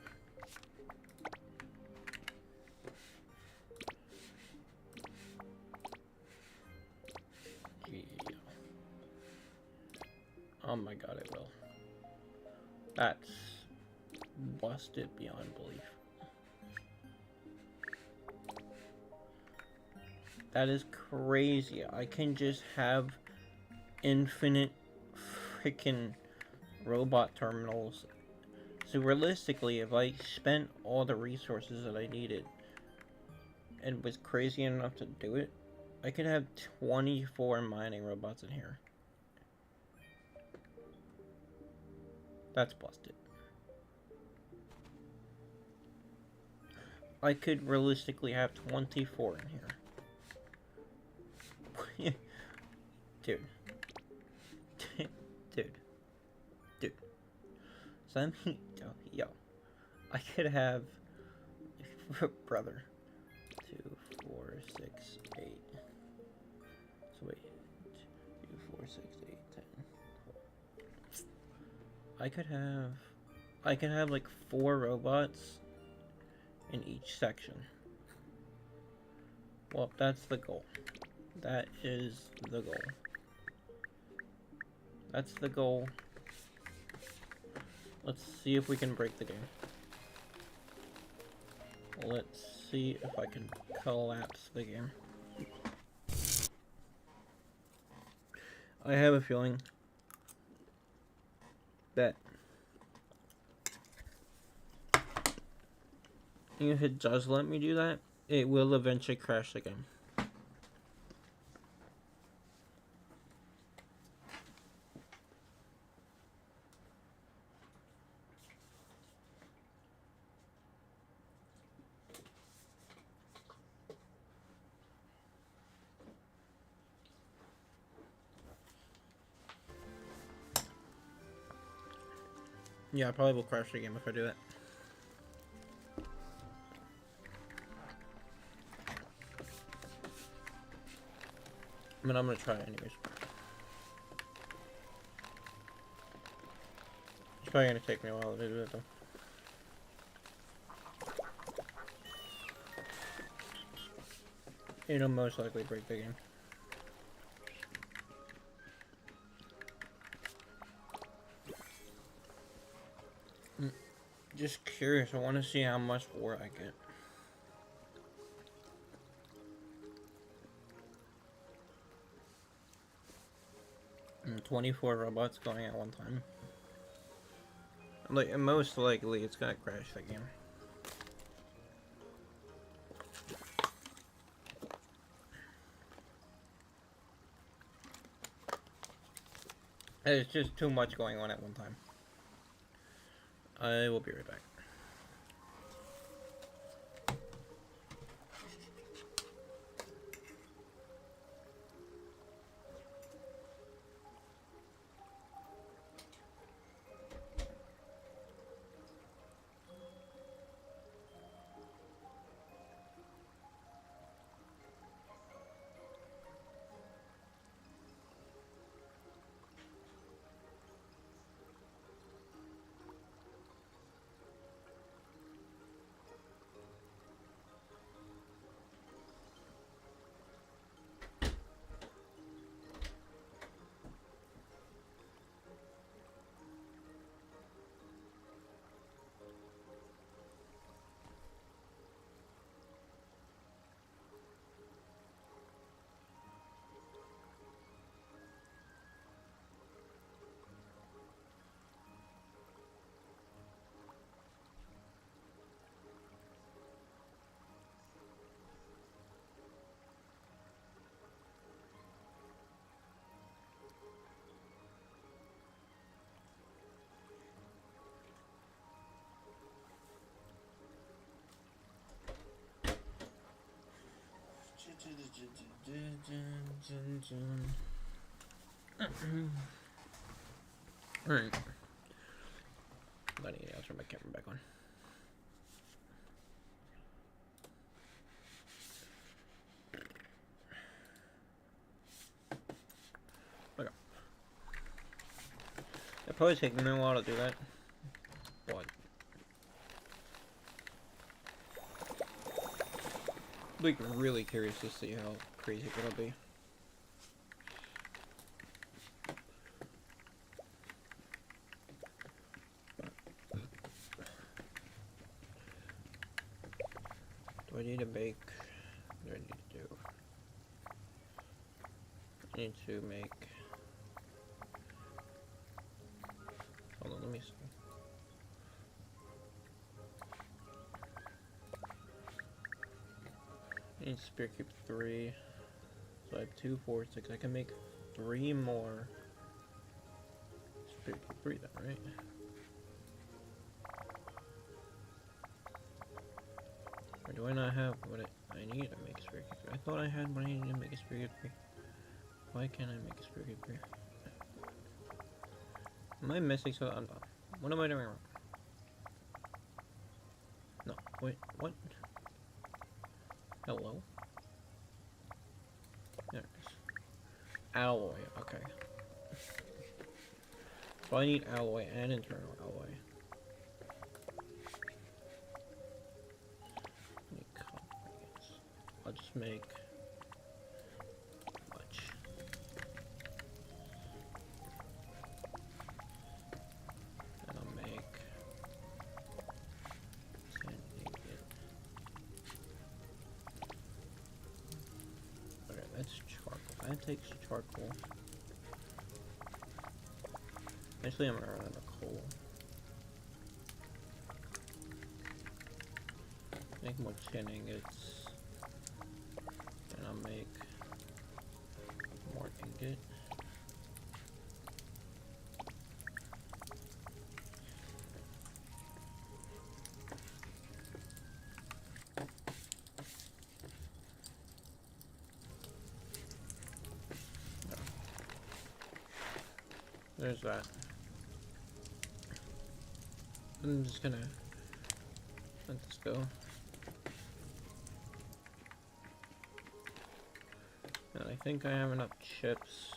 Yeah. Oh my god, it will. That's busted beyond belief. That is crazy. I can just have infinite freaking robot terminals. So realistically, if I spent all the resources that I needed and was crazy enough to do it, I could have 24 mining robots in here. That's busted. I could realistically have 24 in here. Dude. Dude. So I mean, yo. I could have... brother. 2, 4, 6, 8. So wait. 2, 4, 6, 8, 10. I could have like 4 robots in each section. Well, that's the goal. That is the goal. That's the goal. Let's see if we can break the game. Let's see if I can collapse the game. I have a feeling that if it does let me do that, it will eventually crash the game. Yeah, I probably will crash the game if I do that. I mean, I'm gonna try it anyways. It's probably gonna take me a while to do it though. It'll most likely break the game. Just curious, I want to see how much ore I get. And 24 robots going at one time. Like, most likely it's gonna crash the game. It's just too much going on at one time. I will be right back. Alright. I'll turn my camera back on. Okay. It'll probably take me a while to do that. But like really curious to see how crazy it's gonna be. Do I need to make? What do I need to do? I need to make. Hold on, let me see. I need Spirit Cube 3. So I have 2, 4, 6. I can make 3 more Spirit Cube 3 then, right? Or do I not have what I need to make a Spirit Cube 3? I thought I had what I needed to make a Spirit Cube 3. Why can't I make a Spirit Cube 3? Am I missing something? What am I doing wrong? No, wait, what? Hello? There it is. Alloy, okay. So I need alloy and internal alloy. I need components. I'll just make much. And I'll make sand ingot. Okay, that's charcoal. That takes charcoal. Actually, I'm gonna run out of coal. Make more tin ingots. And I'll make more ingot. There's that. I'm just gonna let this go. And I think I have enough chips.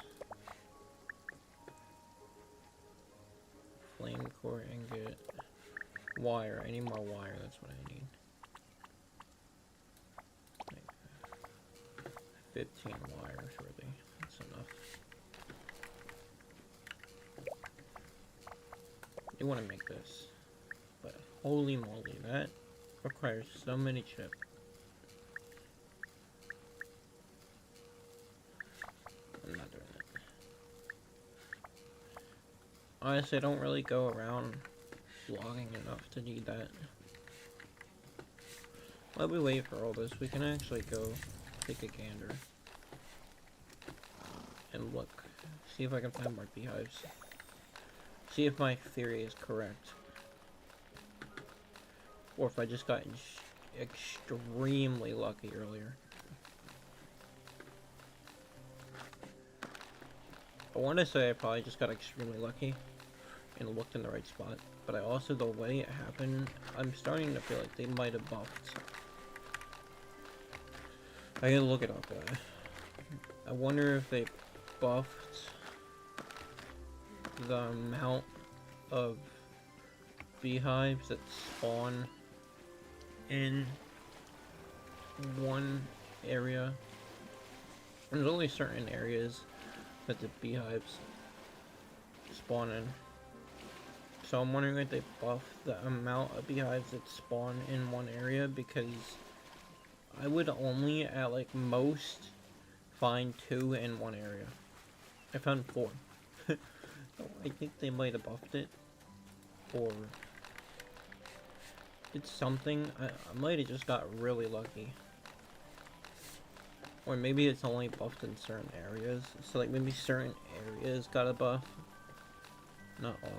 Flame core ingot. Wire. I need more wire. That's what I need. Like 15 wires, really. That's enough. I want to make this. But holy moly, that requires so many chips. I'm not doing that. Honestly, I don't really go around vlogging enough to need that. While we wait for all this, we can actually go take a gander. And look. See if I can find more beehives. See if my theory is correct. Or if I just got extremely lucky earlier. I want to say I probably just got extremely lucky and looked in the right spot. But I also, the way it happened, I'm starting to feel like they might have buffed. I gotta look it up. I wonder if they buffed the amount of beehives that spawn in one area. There's only certain areas that the beehives spawn in. So I'm wondering if they buff the amount of beehives that spawn in one area, because I would only at like most find 2 in one area. I found 4. So I think they might have buffed it, or it's something. I might have just got really lucky. Or maybe it's only buffed in certain areas. So like maybe certain areas got a buff. Not all.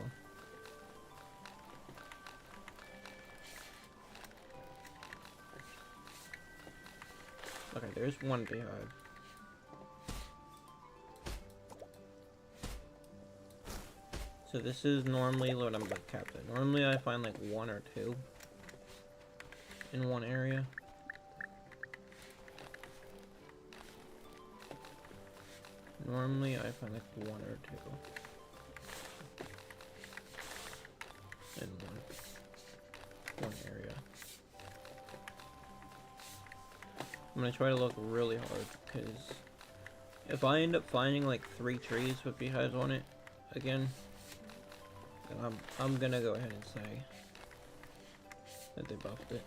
Okay, there's one beehive. So this is normally what I'm like capped at. Normally I find like 1 or 2 in one area. Normally I find like 1 or 2 in one area. I'm gonna try to look really hard, because if I end up finding like 3 trees with beehives on it again, then I'm gonna go ahead and say that they buffed it.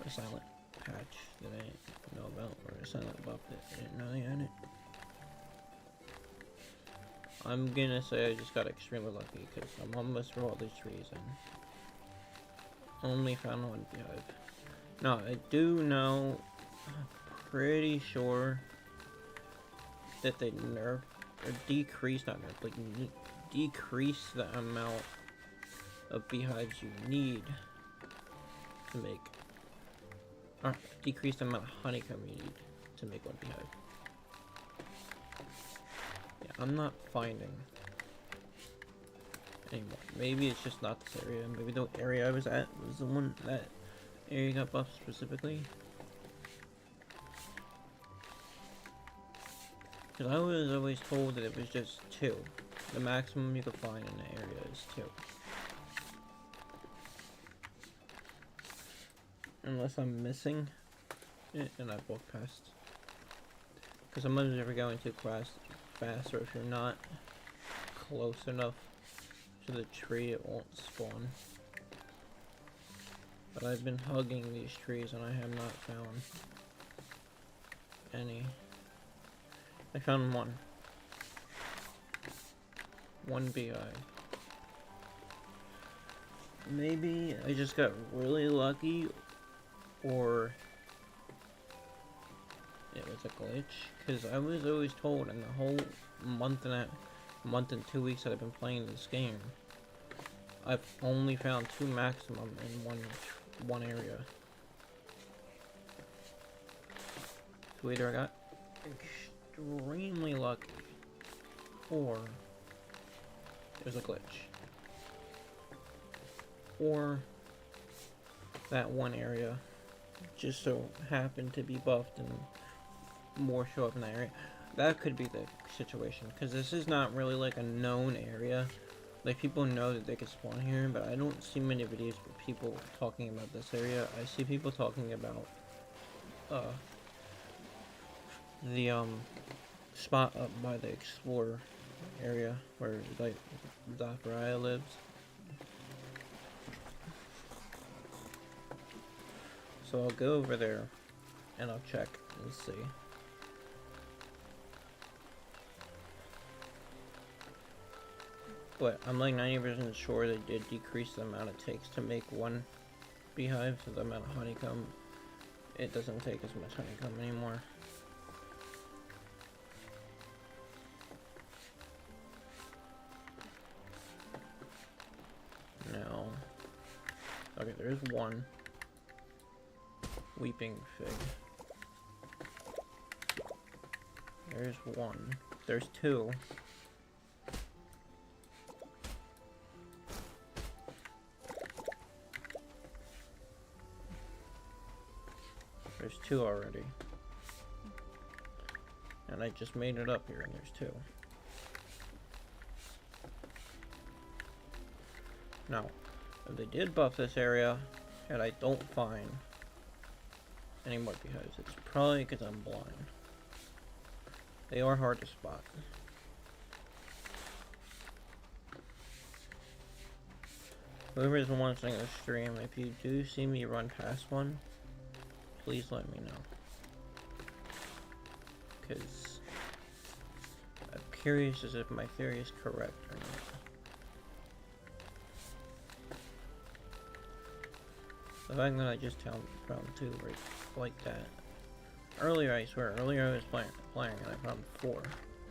A silent patch that I didn't know about, or a silent buff that I didn't know they had it. I'm gonna say I just got extremely lucky, because I'm almost through all these trees and only found 1 beehive. Now, I do know, pretty sure that they nerfed, or decreased, not nerfed, like decrease the amount of beehives you need to make, or decrease the amount of honeycomb you need to make 1 beehive. Yeah, I'm not finding anymore. Maybe it's just not this area. Maybe the area I was at was the one that area got buffed specifically. Because I was always told that it was just 2. The maximum you could find in the area is 2. Unless I'm missing it and I walk past. Because sometimes if you're going too fast, or if you're not close enough to the tree, it won't spawn. But I've been hugging these trees and I have not found any. I found 1. 1 beehive. Maybe I just got really lucky, or it was a glitch, because I was always told in the whole month and 2 weeks that I've been playing this game, I've only found 2 maximum in one area. So either I got extremely lucky, or it was a glitch, or that one area just so happened to be buffed and more show up in that area. That could be the situation, because this is not really like a known area. Like, people know that they can spawn here, but I don't see many videos with people talking about this area. I see people talking about the spot up by the Explorer area where like Zachariah lives. So I'll go over there and I'll check and see. But I'm like 90% sure they did decrease the amount it takes to make 1 beehive, so the amount of honeycomb, it doesn't take as much honeycomb anymore. Now, okay, there's 1 weeping fig. There's 1. There's 2. There's 2 already. And I just made it up here and there's 2. Now, if they did buff this area and I don't find any more beehives, it's probably because I'm blind. They are hard to spot. Whoever is watching the stream, if you do see me run past one, please let me know. Because I'm curious as if my theory is correct or not. The fact that I just found 2 right like that. Earlier, I swear, earlier I was playing and I found 4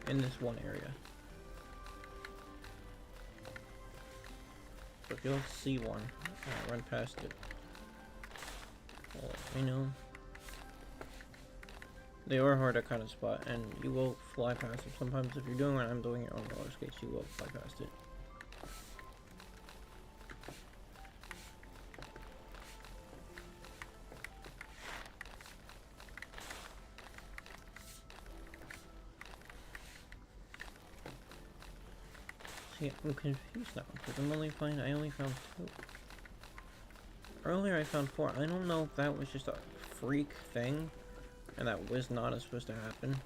in this one area. So if you'll see one, run past it. Well, let me know. They are hard to kind of spot, and you will fly past them. Sometimes if you're doing what I'm doing on roller skates, you will fly past it. See, I'm confused now, because I only found 2. Earlier I found 4. I don't know if that was just a freak thing, and that was not supposed to happen.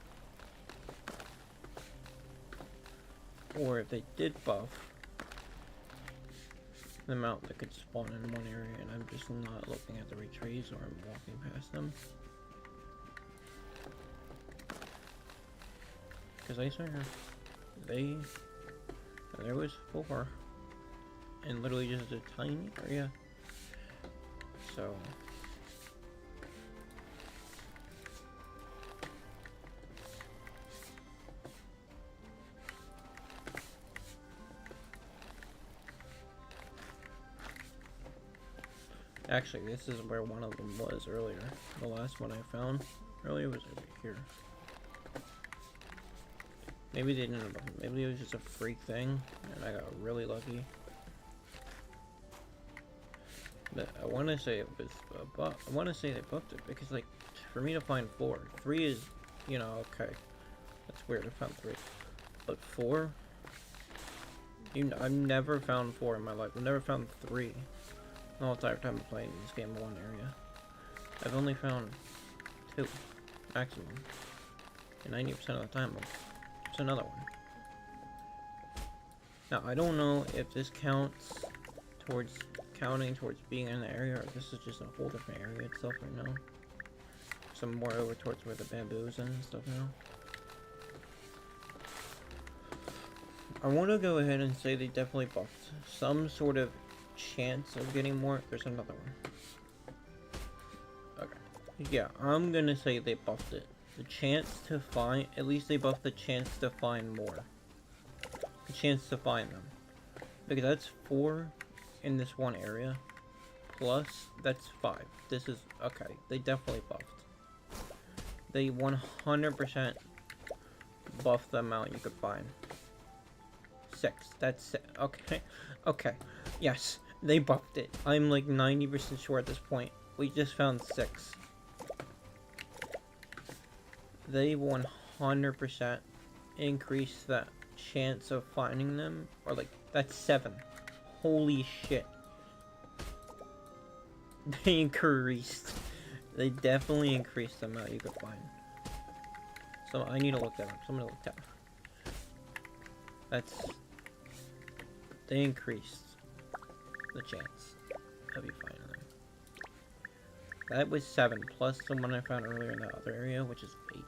Or if they did buff the amount that could spawn in one area, and I'm just not looking at the right trees, or I'm walking past them. Because I saw there was 4, and literally just a tiny area. So actually, this is where one of them was earlier. The last one I found earlier was over here. Maybe they didn't. Maybe it was just a freak thing, and I got really lucky. But I want to say it was. I want to say they buffed it because, like, for me to find 4, 3 is, you know, okay. That's weird. I found 3, but 4. I've never found 4 in my life. I've never found 3 the whole entire time of playing this game in one area. I've only found 2 maximum, and 90% of the time it's another one. Now I don't know if this counts towards being in the area, or this is just a whole different area itself right now. So I'm more over towards where the bamboo's and stuff now. I want to go ahead and say they definitely buffed some sort of chance of getting more. There's another one. Okay. Yeah, I'm gonna say they buffed it. The chance to find, at least they buffed the chance to find more. The chance to find them. Because that's 4 in this one area. Plus, that's 5. This is, okay, they definitely buffed. They 100% buffed the amount you could find. 6. That's 6. Okay. Okay. Yes. They buffed it. I'm like 90% sure at this point. We just found 6. They 100% increased that chance of finding them. Or like, that's 7. Holy shit. They increased. They definitely increased the amount you could find. So I need to look that up. Somebody look that up. That's... They increased the chance of you finding them. That was 7, plus the one I found earlier in that other area, which is 8.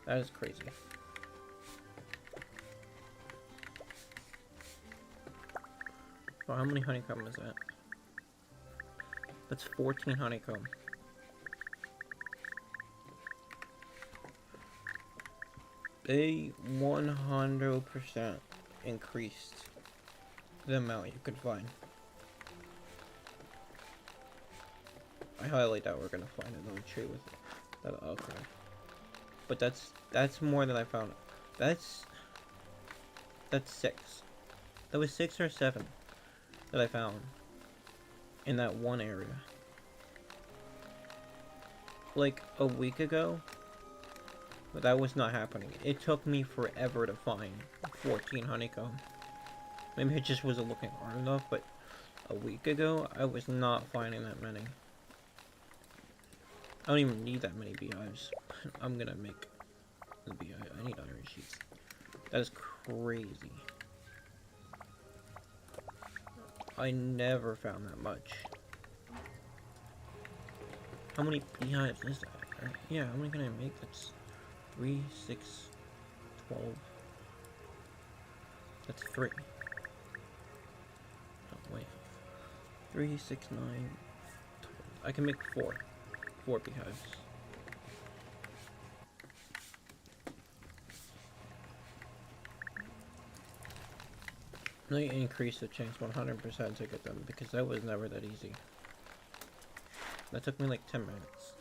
That is crazy. So how many honeycomb is that? That's 14 honeycomb. They 100% increased the amount you could find. I highly doubt we're gonna find another tree with that. Okay, but that's more than I found. That's 6. That was 6 or 7 that I found in that one area. Like a week ago. But that was not happening. It took me forever to find 14 honeycomb. Maybe it just wasn't looking hard enough, but a week ago, I was not finding that many. I don't even need that many beehives. I'm gonna make the beehive. I need iron sheets. That is crazy. I never found that much. How many beehives is that? Yeah, how many can I make? That's 3, 6, 12. That's 3. Oh, wait. 3, 6, 9, 12. I can make 4. 4 beehives. They increase the chance 100% to get them because that was never that easy. That took me like 10 minutes.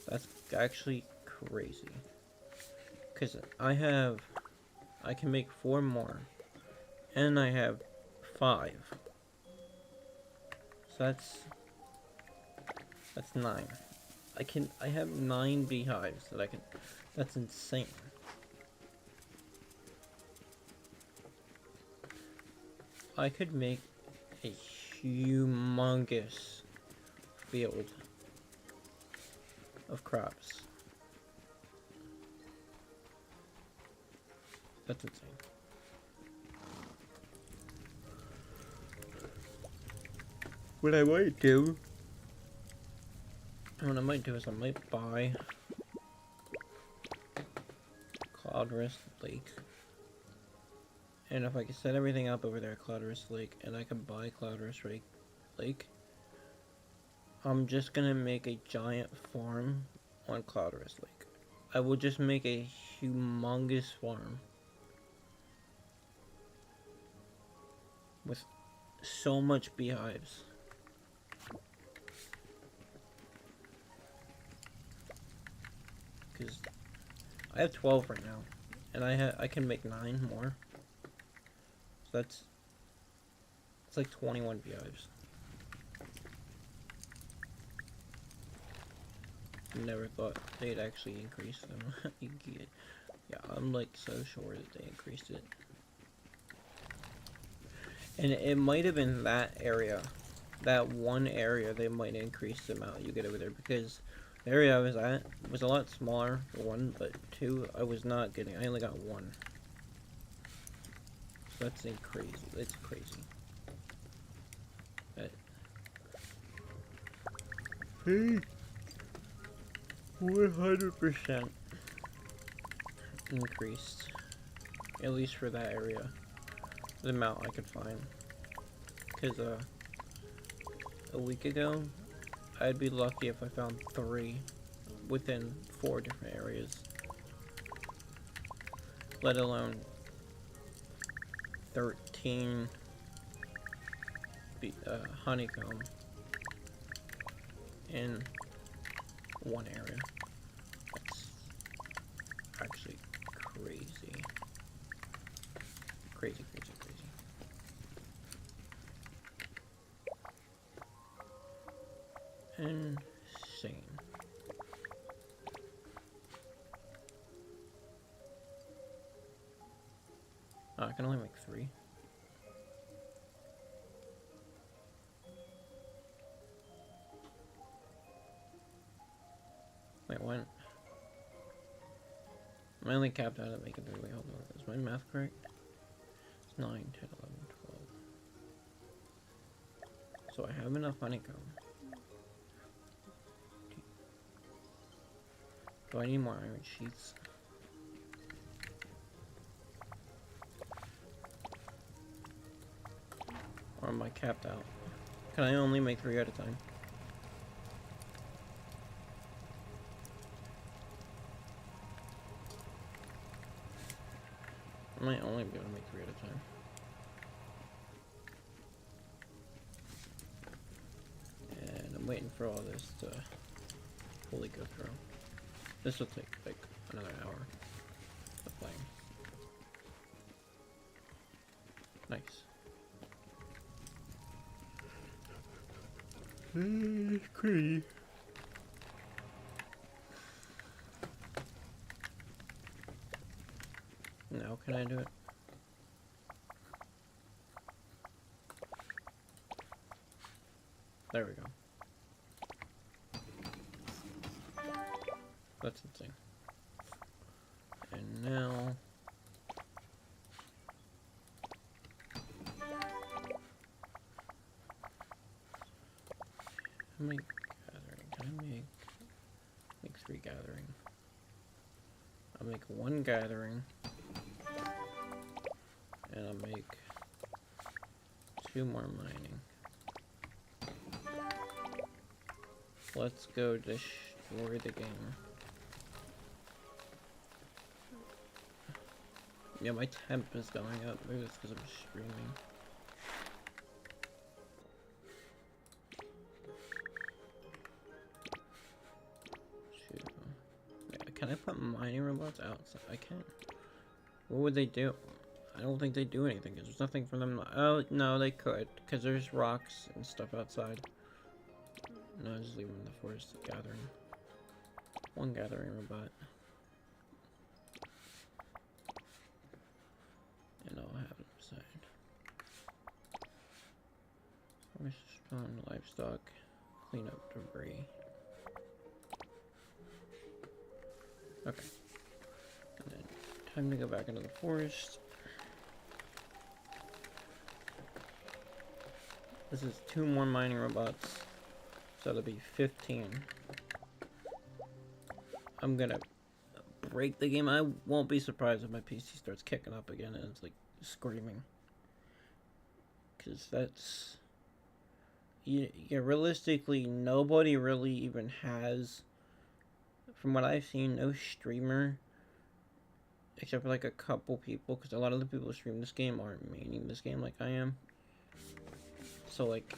That's actually crazy. Because I can make 4 more. And I have 5. So that's 9. I have 9 beehives that I can, that's insane. I could make a humongous field of crops. That's insane. What I might do is I might buy Cloudrest Lake. And if I can set everything up over there at Cloudrest Lake, and I can buy Cloudrest Lake, I'm just gonna make a giant farm on Cloudrest Lake. I will just make a humongous farm with so much beehives. Because I have 12 right now, and I can make 9 more. So it's like 21 beehives. Never thought they'd actually increase them. Yeah, I'm like so sure that they increased it. And it might have been that area, that one area, they might increase the amount you get over there, because the area I was at was a lot smaller, for 1, but 2, I was not getting, I only got 1. So that's crazy, that's crazy. But, hey, 100% increased, at least for that area, the amount I could find. Because a week ago, I'd be lucky if I found 3 within 4 different areas, let alone 13 honeycomb in one area. That's actually crazy. Crazy, crazy, crazy. Insane. Oh, I can only make 3. Wait, what? I'm only capped out at making 3. Wait, hold on. Is my math correct? It's 9, 10, 11, 12. So I have enough honeycomb. Do I need more iron sheets? Or am I capped out? Can I only make 3 at a time? I might only be able to make 3 at a time. And I'm waiting for all this to fully go through. This will take like another hour of playing. Nice. It's crazy. Now can I do it? There we go. That's insane. And now how many gathering? Can I make 3 gathering? I'll make 1 gathering. And I'll make 2 more mining. Let's go destroy the game. Yeah, my temp is going up. Maybe it's because I'm streaming. Yeah, can I put mining robots outside? I can. What would they do? I don't think they do anything because there's nothing for them. Oh, no, they could because there's rocks and stuff outside. No, just leave them in the forest gathering. One gathering robot. And I'll have it beside. Forest spawn livestock. Clean up debris. Okay. And then time to go back into the forest. This is 2 more mining robots. So that'll be 15. I'm gonna break the game. I won't be surprised if my PC starts kicking up again and it's like screaming. Cause that's... Yeah, realistically, nobody really even has... From what I've seen, no streamer, except for like a couple people, because a lot of the people who stream this game aren't maining this game like I am. So like,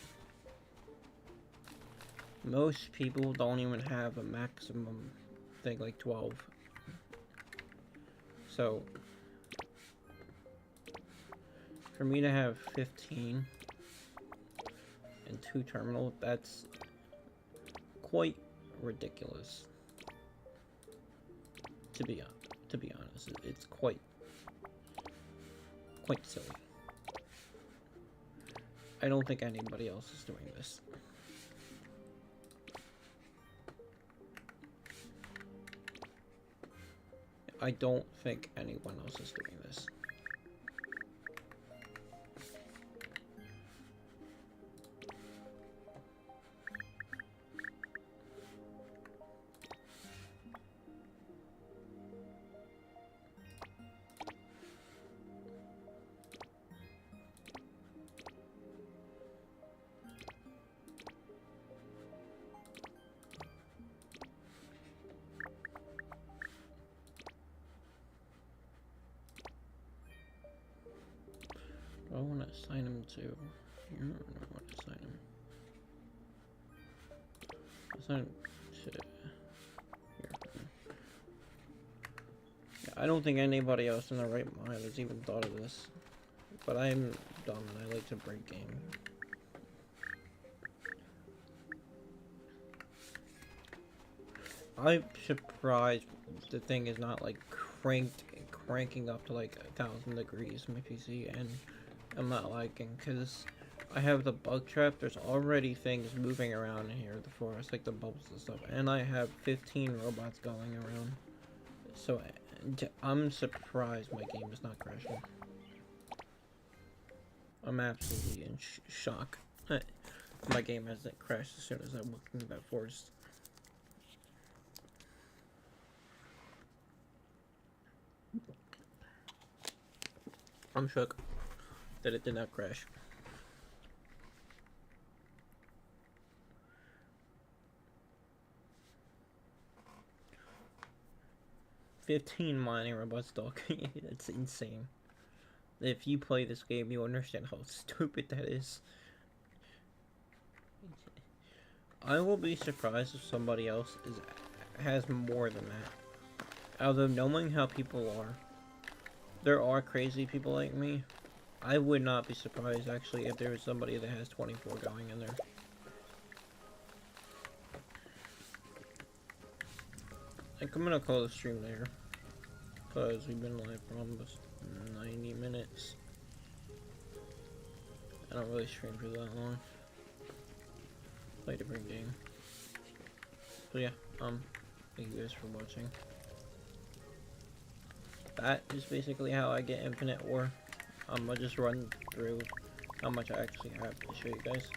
most people don't even have a maximum thing like 12. So, for me to have 15 and 2 terminals, that's quite ridiculous. To be honest, it's quite silly. I don't think anybody else is doing this. I don't think anyone else is doing this. I want to assign him to here, or do I want to assign him? Assign him to here. Yeah, I don't think anybody else in their right mind has even thought of this. But I'm dumb and I like to break game. I'm surprised the thing is not like cranking up to like 1,000 degrees on my PC, and I'm not liking, because I have the bug trap. There's already things moving around in here, the forest, like the bubbles and stuff, and I have 15 robots going around. So I'm surprised my game is not crashing. I'm absolutely in shock. My game hasn't crashed as soon as I walked into that forest. I'm shook that it did not crash. $15 mining robots, dog. That's insane. If you play this game, you understand how stupid that is. I will be surprised if somebody else has more than that. Although knowing how people are, there are crazy people like me. I would not be surprised actually if there was somebody that has 24 going in there. I think I'm gonna call the stream there, because we've been live for almost 90 minutes. I don't really stream for that long. Play a different game. So yeah, thank you guys for watching. That is basically how I get infinite ore. I'll just run through how much I actually have to show you guys.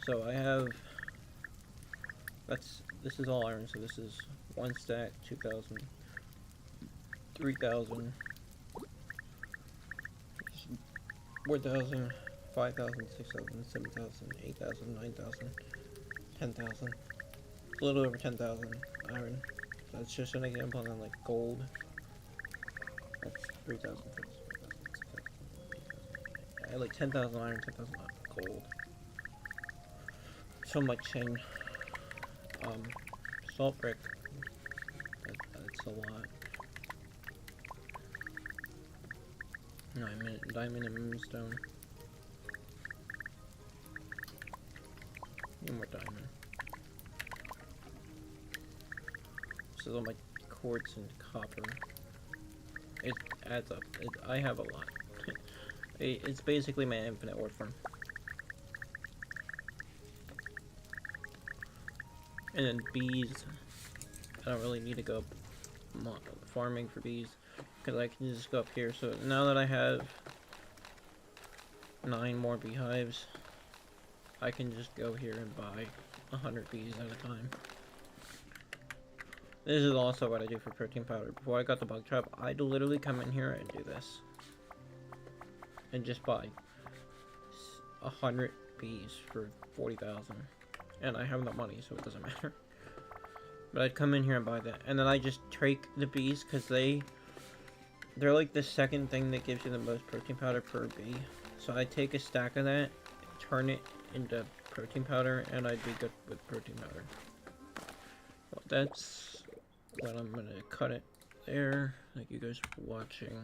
So I have, this is all iron, so this is 1 stack, 2,000, 3,000, 4,000, 5,000, 6,000, 7,000, 8,000, 9,000, 10,000. A little over 10,000 iron. That's just an example on like gold. That's 3,000. I had like 10,000 iron, 10,000 gold. So much in salt brick. That's a lot. Diamond and moonstone. Need more diamond. This is all my quartz and copper. It adds up. I have a lot. It's basically my infinite ore farm. And then bees. I don't really need to go farming for bees because I can just go up here. So now that I have 9 more beehives, I can just go here and buy 100 bees at a time. This is also what I do for protein powder. Before I got the bug trap, I'd literally come in here and do this. And just buy 100 bees for 40,000. And I have no money, so it doesn't matter. But I'd come in here and buy that. And then I just take the bees, because they're like the second thing that gives you the most protein powder per bee. So I take a stack of that, turn it into protein powder, and I'd be good with protein powder. Well, that's what I'm gonna cut it there. Thank you guys for watching.